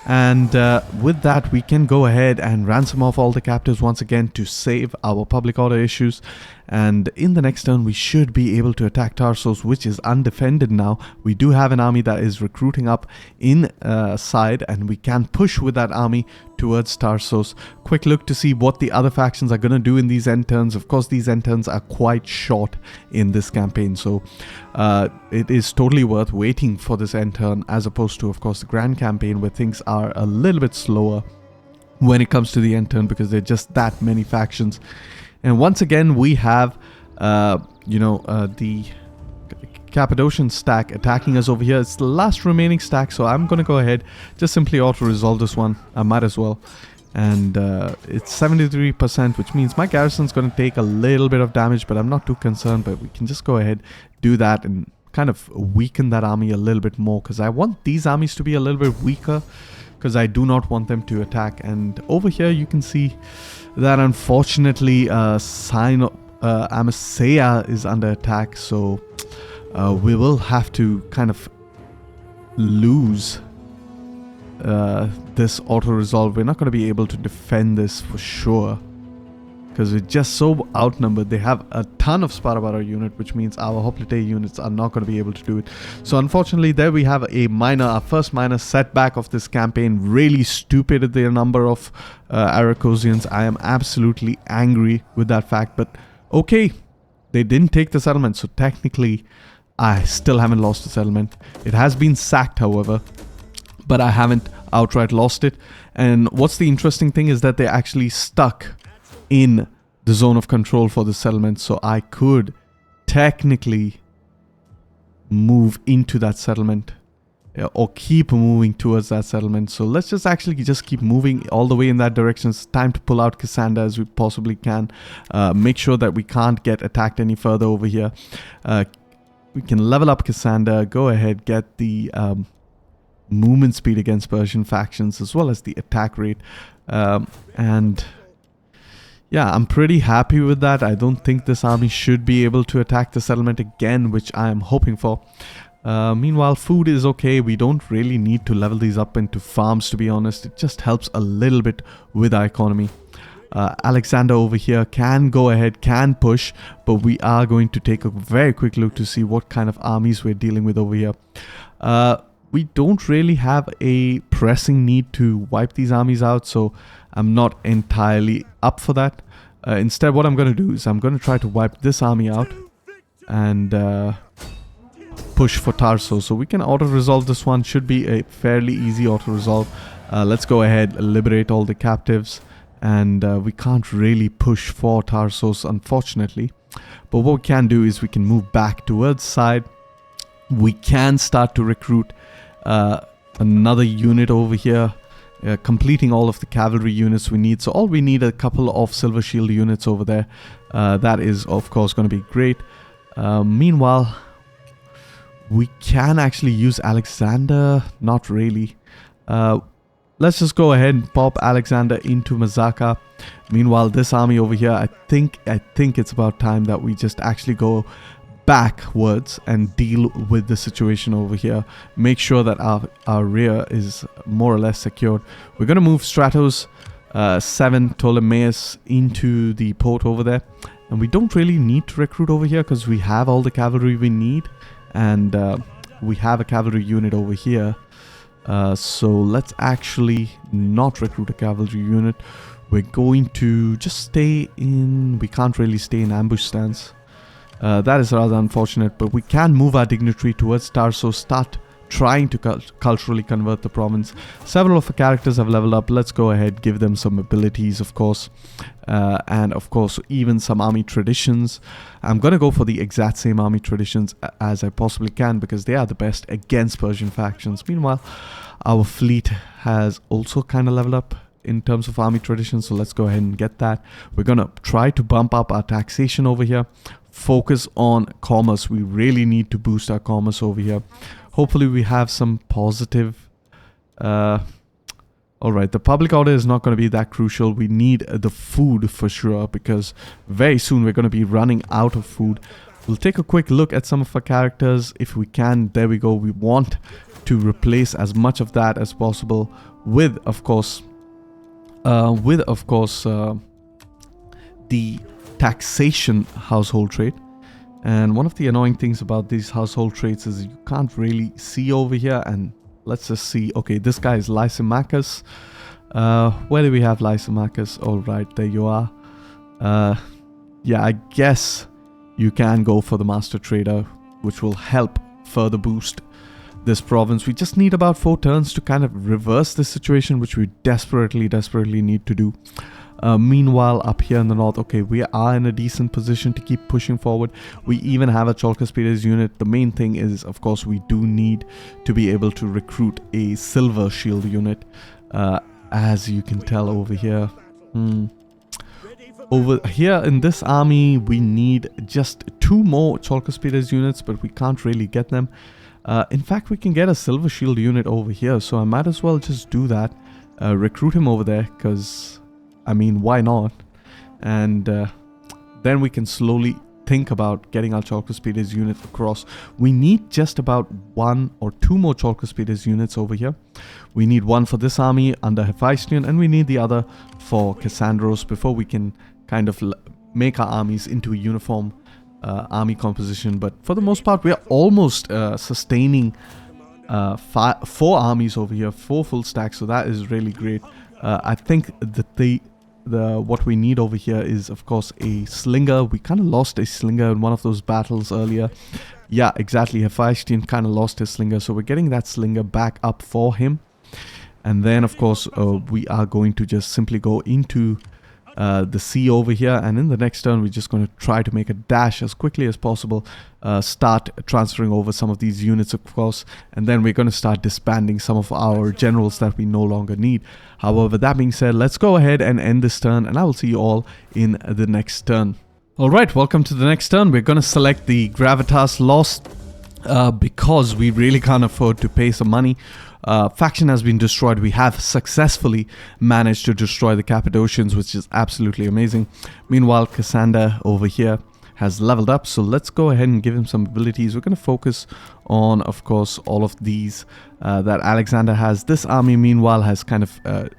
And with that, we can go ahead and ransom off all the captives once again to save our public order issues. And in the next turn, we should be able to attack Tarsus, which is undefended now. We do have an army that is recruiting up inside, and we can push with that army towards Tarsus. Quick look to see what the other factions are going to do in these end turns. Of course, these end turns are quite short in this campaign, so it is totally worth waiting for this end turn, as opposed to, of course, the grand campaign, where things are a little bit slower when it comes to the end turn, because there are just that many factions. And once again, we have, the Cappadocian stack attacking us over here. It's the last remaining stack, so I'm going to go ahead, just simply auto-resolve this one. I might as well. And it's 73%, which means my garrison's going to take a little bit of damage, but I'm not too concerned. But we can just go ahead, do that, and kind of weaken that army a little bit more, because I want these armies to be a little bit weaker, because I do not want them to attack. And over here, you can see that unfortunately Amisa is under attack, so we will have to kind of lose this auto-resolve. We're not going to be able to defend this for sure, because we're just so outnumbered. They have a ton of Sparabara unit, which means our Hoplite units are not going to be able to do it. So unfortunately, there we have our first minor setback of this campaign. Really stupid at the number of Aracosians. I am absolutely angry with that fact, but okay, they didn't take the settlement, so technically I still haven't lost the settlement. It has been sacked, however, but I haven't outright lost it. And what's the interesting thing is that they're actually stuck in the zone of control for the settlement, so I could technically move into that settlement, or keep moving towards that settlement. So let's just keep moving all the way in that direction. It's time to pull out Cassander as we possibly can. Make sure that we can't get attacked any further over here. We can level up Cassander, go ahead, get the movement speed against Persian factions, as well as the attack rate, and yeah, I'm pretty happy with that. I don't think this army should be able to attack the settlement again, which I am hoping for. Meanwhile, food is okay. We don't really need to level these up into farms, to be honest. It just helps a little bit with our economy. Alexander over here can go ahead, can push, but we are going to take a very quick look to see what kind of armies we're dealing with over here. We don't really have a pressing need to wipe these armies out, so I'm not entirely up for that. Instead, what I'm going to do is I'm going to try to wipe this army out and push for Tarso. So we can auto-resolve this one. Should be a fairly easy auto-resolve. Let's go ahead, liberate all the captives. And we can't really push for Tarsos, unfortunately. But what we can do is we can move back towards side. We can start to recruit another unit over here, completing all of the cavalry units we need. So all we need are a couple of silver shield units over there. That is of course going to be great. Meanwhile, we can actually use Alexander. Not really. Let's just go ahead and pop Alexander into Mazaka. Meanwhile, this army over here, I think it's about time that we just actually go backwards and deal with the situation over here. Make sure that our rear is more or less secured. We're going to move Stratos 7 Ptolemaeus into the port over there. And we don't really need to recruit over here because we have all the cavalry we need. And we have a cavalry unit over here. So let's actually not recruit a cavalry unit. We're going to just stay in... We can't really stay in ambush stance. That is rather unfortunate, but we can move our dignitary towards Tarso, start trying to culturally convert the province. Several of the characters have leveled up. Let's go ahead, give them some abilities, of course. And of course, even some army traditions. I'm going to go for the exact same army traditions as I possibly can because they are the best against Persian factions. Meanwhile, our fleet has also kind of leveled up in terms of army traditions, so let's go ahead and get that. We're going to try to bump up our taxation over here. Focus on commerce. We really need to boost our commerce over here. Hopefully we have some positive... Alright, the public order is not going to be that crucial. We need the food for sure because very soon we're going to be running out of food. We'll take a quick look at some of our characters if we can. There we go. We want to replace as much of that as possible with, of course, the taxation household trait. And one of the annoying things about these household traits is you can't really see over here. And let's just see. Okay, this guy is Lysimachus. Where do we have Lysimachus? All right, there you are. Yeah, I guess you can go for the master trader, which will help further boost this province. We just need about 4 turns to kind of reverse this situation, which we desperately need to do. Meanwhile, up here in the north, okay, we are in a decent position to keep pushing forward. We even have a Chalkospedes unit. The main thing is, of course, we do need to be able to recruit a silver shield unit. As you can tell over here. Over here in this army, we need just 2 more Chalkospedes units, but we can't really get them. In fact, we can get a silver shield unit over here, so I might as well just do that. Recruit him over there, because... I mean, why not? And then we can slowly think about getting our Chalkospedes unit across. We need just about 1 or 2 more Chalkospedes units over here. We need 1 for this army under Hephaestion, and we need the other for Cassandros before we can kind of make our armies into a uniform army composition. But for the most part, we are almost sustaining 4 armies over here, 4 full stacks, so that is really great. I think that what we need over here is, of course, a slinger. We kind of lost a slinger in one of those battles earlier. Yeah, exactly. Hephaestion kind of lost his slinger, so we're getting that slinger back up for him. And then, of course, we are going to just simply go into the sea over here, and in the next turn we're just going to try to make a dash as quickly as possible, start transferring over some of these units, of course, and then we're going to start disbanding some of our generals that we no longer need. However, that being said, let's go ahead and end this turn, and I will see you all in the next turn. Alright, welcome to the next turn. We're going to select the Gravitas Lost because we really can't afford to pay some money. Faction has been destroyed. We have successfully managed to destroy the Cappadocians, which is absolutely amazing. Meanwhile, Cassander over here has leveled up, so let's go ahead and give him some abilities. We're going to focus on, of course, all of these that Alexander has. This army, meanwhile, has kind of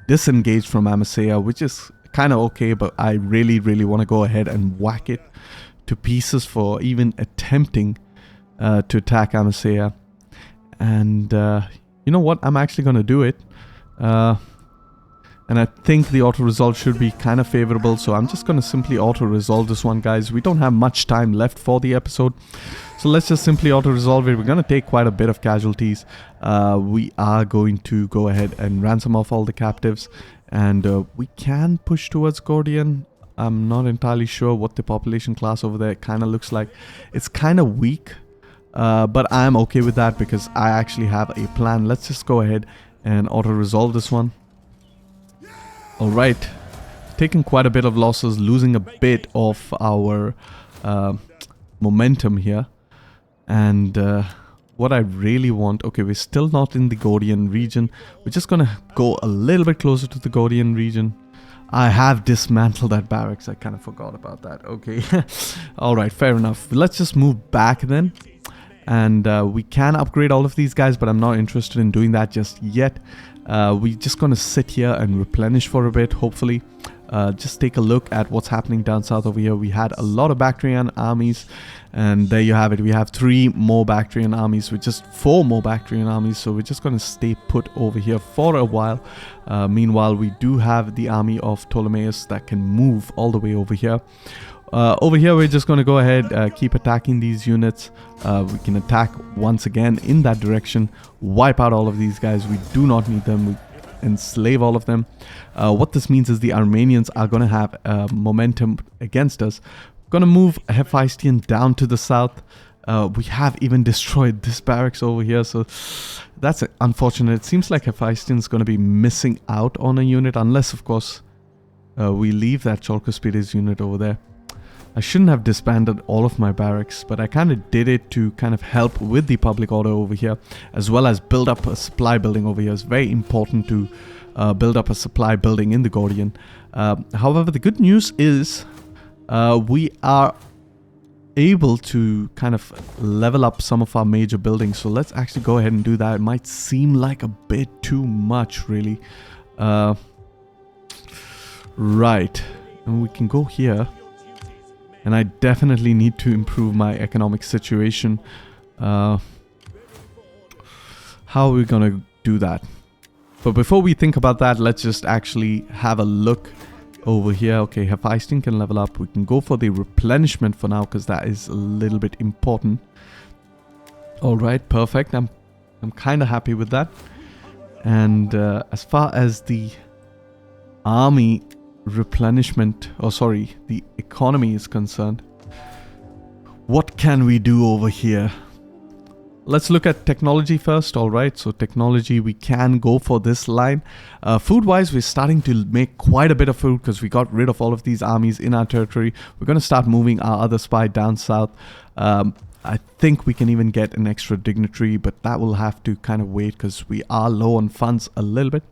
disengaged from Amisa, which is kind of okay, but I really, really want to go ahead and whack it to pieces for even attempting to attack Amisa. And you know what? I'm actually going to do it. And I think the auto-resolve should be kind of favorable. So I'm just going to simply auto-resolve this one, guys. We don't have much time left for the episode. So let's just simply auto-resolve it. We're going to take quite a bit of casualties. We are going to go ahead and ransom off all the captives. And we can push towards Gordian. I'm not entirely sure what the population class over there kind of looks like. It's kind of weak. But I'm okay with that because I actually have a plan. Let's just go ahead and auto-resolve this one. Alright. Taking quite a bit of losses, losing a bit of our momentum here. And what I really want... Okay, we're still not in the Gordian region. We're just going to go a little bit closer to the Gordian region. I have dismantled that barracks. I kind of forgot about that. Okay. Alright, fair enough. Let's just move back then. And we can upgrade all of these guys, but I'm not interested in doing that just yet. We're just going to sit here and replenish for a bit, hopefully. Just take a look at what's happening down south over here. We had a lot of Bactrian armies, and there you have it. We have 3 more Bactrian armies with just 4 more Bactrian armies, so we're just going to stay put over here for a while. Meanwhile, we do have the army of Ptolemaeus that can move all the way over here. Over here, we're just going to go ahead, keep attacking these units. We can attack once again in that direction, wipe out all of these guys. We do not need them. We enslave all of them. What this means is the Armenians are going to have momentum against us. We're going to move Hephaestion down to the south. We have even destroyed this barracks over here, so that's unfortunate. It seems like Hephaestion is going to be missing out on a unit, unless, of course, we leave that Chalcospides unit over there. I shouldn't have disbanded all of my barracks, but I kind of did it to kind of help with the public order over here, as well as build up a supply building over here. It's very important to build up a supply building in the Gordian. However, the good news is we are able to kind of level up some of our major buildings. So let's actually go ahead and do that. It might seem like a bit too much, really. Right. And we can go here. And I definitely need to improve my economic situation. How are we going to do that? But before we think about that, let's just actually have a look over here. Okay, Hephaestion can level up. We can go for the replenishment for now because that is a little bit important. Alright, perfect. I'm kind of happy with that. And as far as the army replenishment, the economy is concerned, what can we do over here? Let's look at technology first. Alright, so technology, we can go for this line. Food wise, we're starting to make quite a bit of food because we got rid of all of these armies in our territory. We're going to start moving our other spy down south. I think we can even get an extra dignitary, but that will have to kind of wait because we are low on funds a little bit.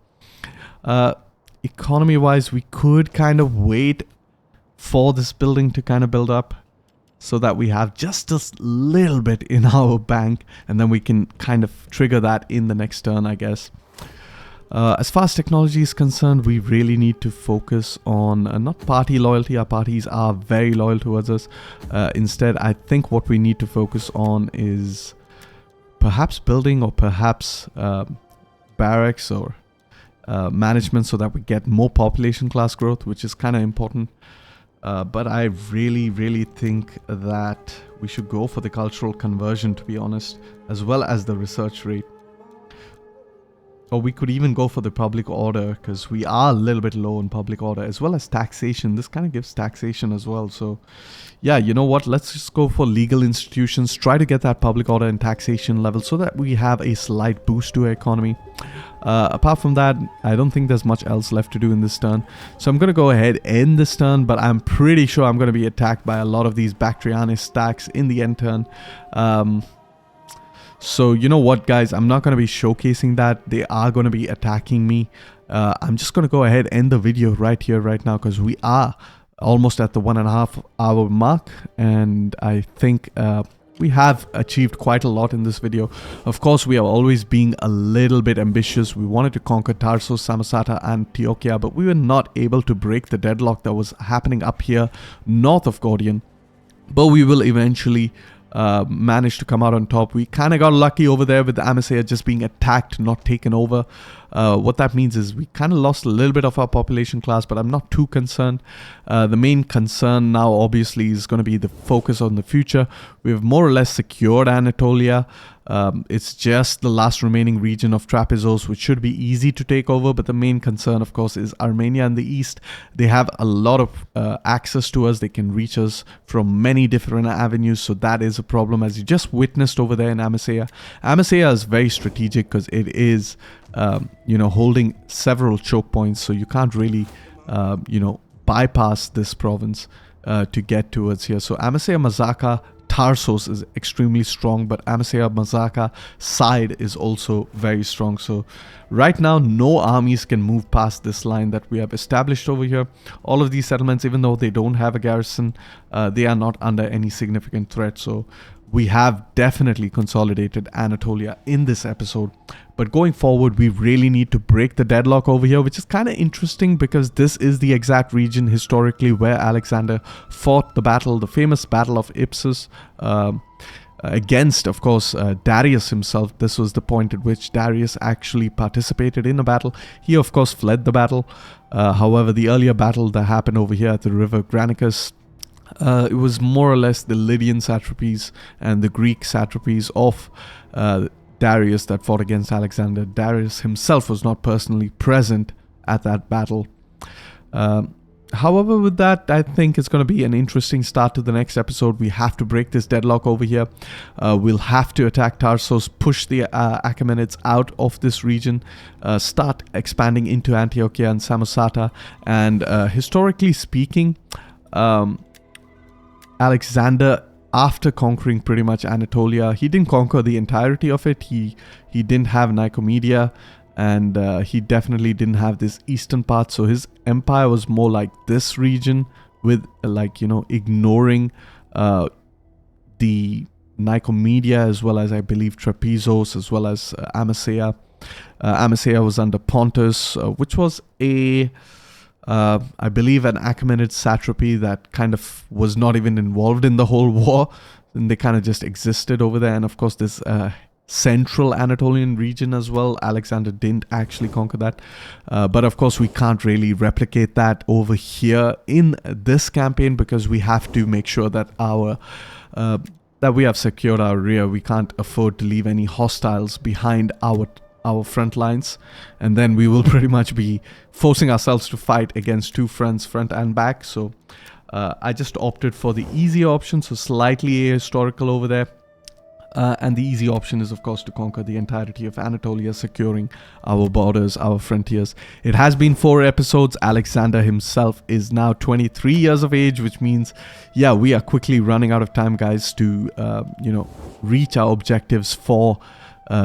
Economy wise, we could kind of wait for this building to kind of build up so that we have just a little bit in our bank, and then we can kind of trigger that in the next turn, I guess. As far as technology is concerned, we really need to focus on not party loyalty. Our parties are very loyal towards us. Instead, I think what we need to focus on is perhaps building, or perhaps barracks, or management, so that we get more population class growth, which is kind of important. But I really think that we should go for the cultural conversion, to be honest, as well as the research rate. Or we could even go for the public order, because we are a little bit low in public order, as well as taxation. This kind of gives taxation as well. So yeah, you know what? Let's just go for legal institutions, try to get that public order and taxation level so that we have a slight boost to our economy. Apart from that, I don't think there's much else left to do in this turn. So I'm going to go ahead end this turn, but I'm pretty sure I'm going to be attacked by a lot of these Bactrianis stacks in the end turn. So you know what, guys, I'm not going to be showcasing that. They are going to be attacking me. I'm just going to go ahead and end the video right here, right now, because we are almost at the 1.5 hour mark. And I think we have achieved quite a lot in this video. Of course, we are always being a little bit ambitious. We wanted to conquer Tarsus, Samosata, and Antiochia, but we were not able to break the deadlock that was happening up here north of Gordian. But we will eventually manage to come out on top. We kind of got lucky over there with the Amisa just being attacked, not taken over. What that means is we kind of lost a little bit of our population class, but I'm not too concerned. The main concern now obviously is going to be the focus on the future. We've more or less secured Anatolia. It's just the last remaining region of Trapezoes, which should be easy to take over. But the main concern, of course, is Armenia in the east. They have a lot of access to us. They can reach us from many different avenues. So that is a problem, as you just witnessed over there in Amisea. Amisea is very strategic because it is, holding several choke points. So you can't really, bypass this province to get towards here. So Amisea, Mazaka, Tarsos is extremely strong, but Amisa, Mazaka side is also very strong. So right now, no armies can move past this line that we have established over here. All of these settlements, even though they don't have a garrison, they are not under any significant threat. So we have definitely consolidated Anatolia in this episode. But going forward, we really need to break the deadlock over here, which is kind of interesting because this is the exact region historically where Alexander fought the famous Battle of Ipsus, against, of course, Darius himself. This was the point at which Darius actually participated in a battle. He, of course, fled the battle. However, the earlier battle that happened over here at the river Granicus, it was more or less the Lydian satrapies and the Greek satrapies of Darius that fought against Alexander. Darius himself was not personally present at that battle. However, with that, I think it's going to be an interesting start to the next episode. We have to break this deadlock over here. We'll have to attack Tarsos, push the Achaemenids out of this region, start expanding into Antiochia and Samosata. And historically speaking, Alexander, after conquering pretty much Anatolia, he didn't conquer the entirety of it. He didn't have Nikomedia, and he definitely didn't have this eastern part. So his empire was more like this region, with ignoring the Nikomedia, as well as, I believe, Trapezos, as well as Amisea. Amisea was under Pontus, which was I believe an Achaemenid satrapy that kind of was not even involved in the whole war, and they kind of just existed over there. And of course, this central Anatolian region as well, Alexander didn't actually conquer that, but of course we can't really replicate that over here in this campaign, because we have to make sure that that we have secured our rear. We can't afford to leave any hostiles behind our front lines, and then we will pretty much be forcing ourselves to fight against two fronts, front and back. So I just opted for the easy option, so slightly ahistorical over there. And the easy option is, of course, to conquer the entirety of Anatolia, securing our borders, our frontiers. It has been 4 episodes. Alexander himself is now 23 years of age, which means, yeah, we are quickly running out of time, guys, to, reach our objectives for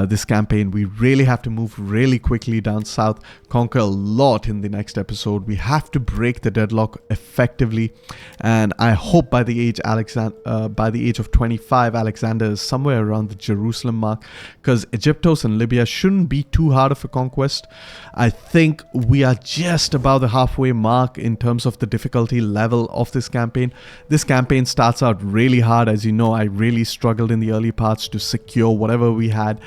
this campaign. We really have to move really quickly down south, conquer a lot in the next episode. We have to break the deadlock effectively, and I hope by the age of 25, Alexander is somewhere around the Jerusalem mark, because Egyptos and Libya shouldn't be too hard of a conquest. I think we are just about the halfway mark in terms of the difficulty level of this campaign. This campaign starts out really hard. As you know, I really struggled in the early parts to secure whatever we had.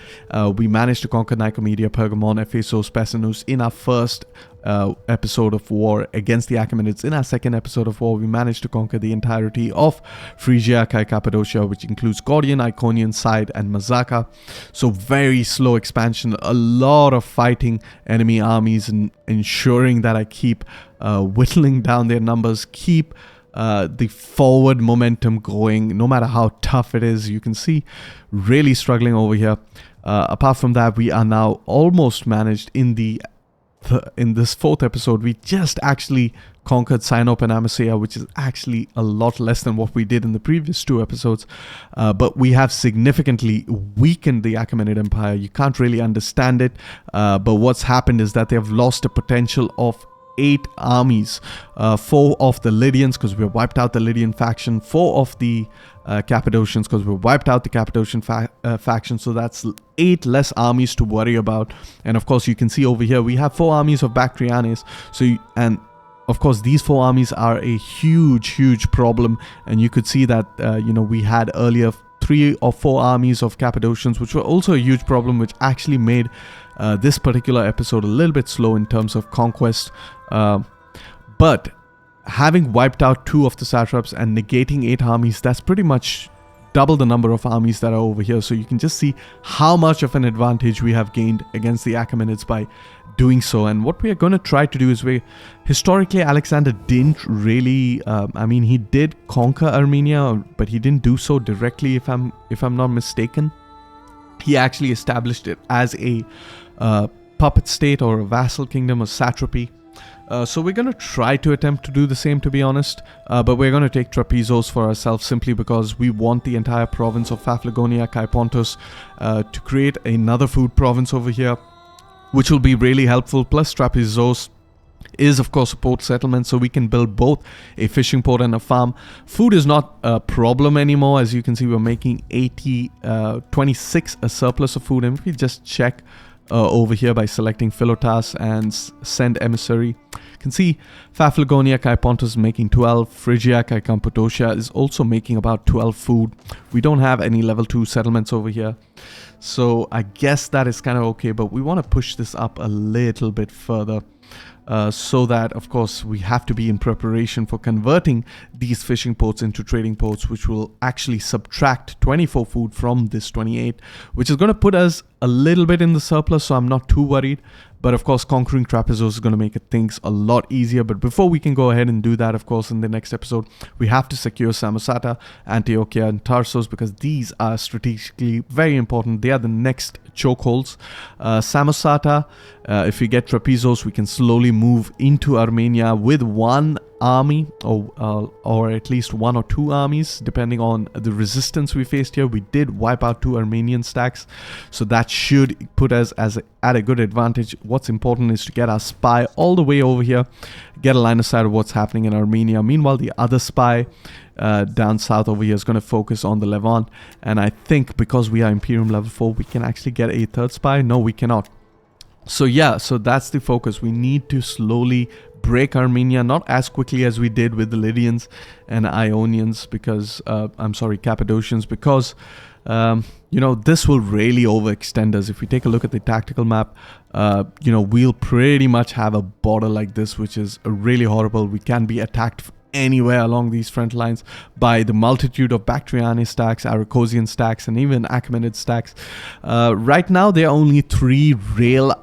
We managed to conquer Nikomedia, Pergamon, Ephesus, Pessinus in our first episode of war against the Achaemenids. In our second episode of war, we managed to conquer the entirety of Phrygia, Achaia, Cappadocia, which includes Gordian, Iconian side, and Mazaka. So very slow expansion, a lot of fighting enemy armies, and ensuring that I keep whittling down their numbers, keep the forward momentum going, no matter how tough it is. You can see really struggling over here. Apart from that, we are now almost managed in this 4th episode. We just actually conquered Sinope and Amisea, which is actually a lot less than what we did in the previous 2 episodes. But we have significantly weakened the Achaemenid Empire. You can't really understand it, but what's happened is that they have lost the potential of 8 armies, 4 of the Lydians because we wiped out the Lydian faction, 4 of the Cappadocians because we wiped out the Cappadocian faction. So that's 8 less armies to worry about. And of course you can see over here we have 4 armies of Bactrianes. And of course these 4 armies are a huge problem, and you could see that we had earlier 3 or 4 armies of Cappadocians, which were also a huge problem, which actually made this particular episode a little bit slow in terms of conquest. But having wiped out 2 of the satraps and negating 8 armies, that's pretty much double the number of armies that are over here. So you can just see how much of an advantage we have gained against the Achaemenids by doing so. And what we are going to try to do is historically Alexander didn't really he did conquer Armenia, but he didn't do so directly, if I'm not mistaken. He actually established it as a puppet state or a vassal kingdom, a satrapy. So we're going to try to attempt to do the same, to be honest, but we're going to take Trapezos for ourselves simply because we want the entire province of Paphlagonia, Kaipontos, to create another food province over here, which will be really helpful. Plus Trapezos is of course a port settlement, so we can build both a fishing port and a farm. Food is not a problem anymore. As you can see, we're making 26 a surplus of food, and if we just check over here by selecting Philotas and send emissary, you can see Paphlagonia, Kaipontos is making 12, Phrygia, Cappadocia is also making about 12 food. We don't have any level 2 settlements over here, so I guess that is kind of okay, but we want to push this up a little bit further. So that of course we have to be in preparation for converting these fishing ports into trading ports, which will actually subtract 24 food from this 28, which is going to put us a little bit in the surplus, so I'm not too worried. But of course conquering Trapezos is going to make things a lot easier. But before we can go ahead and do that, of course in the next episode we have to secure Samosata, Antiochia and Tarsos, because these are strategically very important. They are the next chokeholds. Samosata, if we get Trapezos, we can slowly move into Armenia with 1 army or at least 1 or 2 armies depending on the resistance we faced here. We did wipe out 2 Armenian stacks, so that should put us at a good advantage. What's important is to get our spy all the way over here, get a line of sight of what's happening in Armenia. Meanwhile, the other spy down south over here is going to focus on the Levant, and I think because we are Imperium level 4 we can actually get a 3rd spy. No, we cannot. So yeah, so that's the focus. We need to slowly break Armenia, not as quickly as we did with the Lydians and Ionians, because Cappadocians, because this will really overextend us. If we take a look at the tactical map, we'll pretty much have a border like this, which is really horrible. We can be attacked anywhere along these front lines by the multitude of Bactriane stacks, Aracosian stacks, and even Achaemenid stacks. Right now there are only 3 real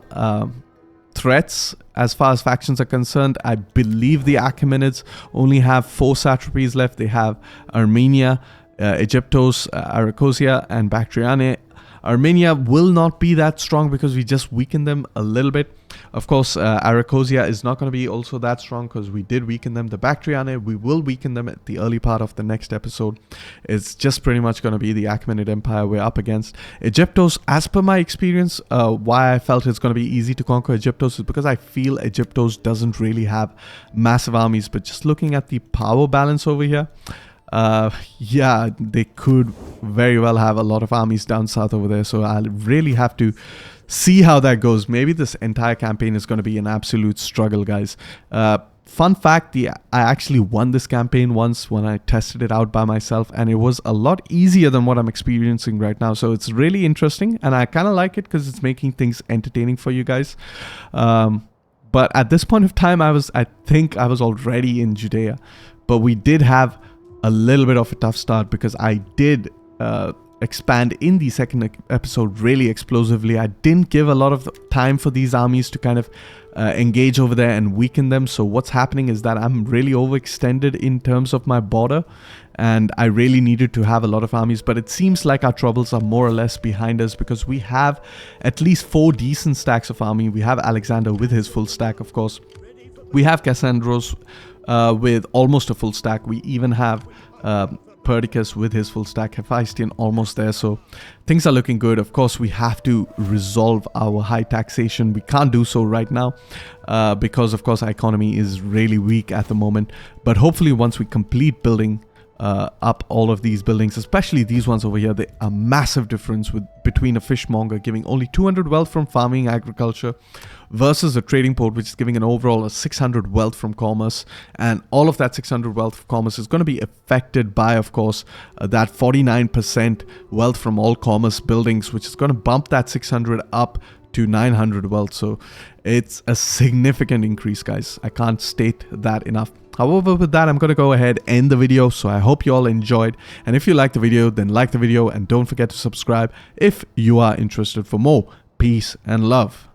threats as far as factions are concerned. I believe the Achaemenids only have 4 satrapies left. They have Armenia, Egyptos, Arachosia, and Bactriane. Armenia will not be that strong because we just weakened them a little bit. Of course, Arachosia is not going to be also that strong because we did weaken them. The Bactriane, we will weaken them at the early part of the next episode. It's just pretty much going to be the Achaemenid Empire we're up against. Egyptos, as per my experience, why I felt it's going to be easy to conquer Egyptos is because I feel Egyptos doesn't really have massive armies. But just looking at the power balance over here, yeah, they could very well have a lot of armies down south over there. So I'll really have to see how that goes. Maybe this entire campaign is going to be an absolute struggle, guys. Fun fact, I actually won this campaign once when I tested it out by myself, and it was a lot easier than what I'm experiencing right now. So it's really interesting, and I kind of like it because it's making things entertaining for you guys. But at this point of time, I think I was already in Judea, but we did have a little bit of a tough start because I did expand in the second episode really explosively. I didn't give a lot of time for these armies to kind of engage over there and weaken them. So what's happening is that I'm really overextended in terms of my border, and I really needed to have a lot of armies. But it seems like our troubles are more or less behind us because we have at least 4 decent stacks of army. We have Alexander with his full stack, of course. We have Cassandros with almost a full stack. We even have Perdiccas with his full stack, Hephaestion almost there, so things are looking good. Of course, we have to resolve our high taxation. We can't do so right now because, of course, our economy is really weak at the moment. But hopefully, once we complete building up all of these buildings, especially these ones over here, a massive difference between a fishmonger giving only 200 wealth from farming agriculture versus a trading port which is giving an overall 600 wealth from commerce, and all of that 600 wealth from commerce is going to be affected by, of course, that 49% wealth from all commerce buildings, which is going to bump that 600 up to 900 wealth. So it's a significant increase, guys. I can't state that enough. However, with that, I'm going to go ahead and end the video. So I hope you all enjoyed. And if you liked the video, then like the video and don't forget to subscribe if you are interested for more. Peace and love.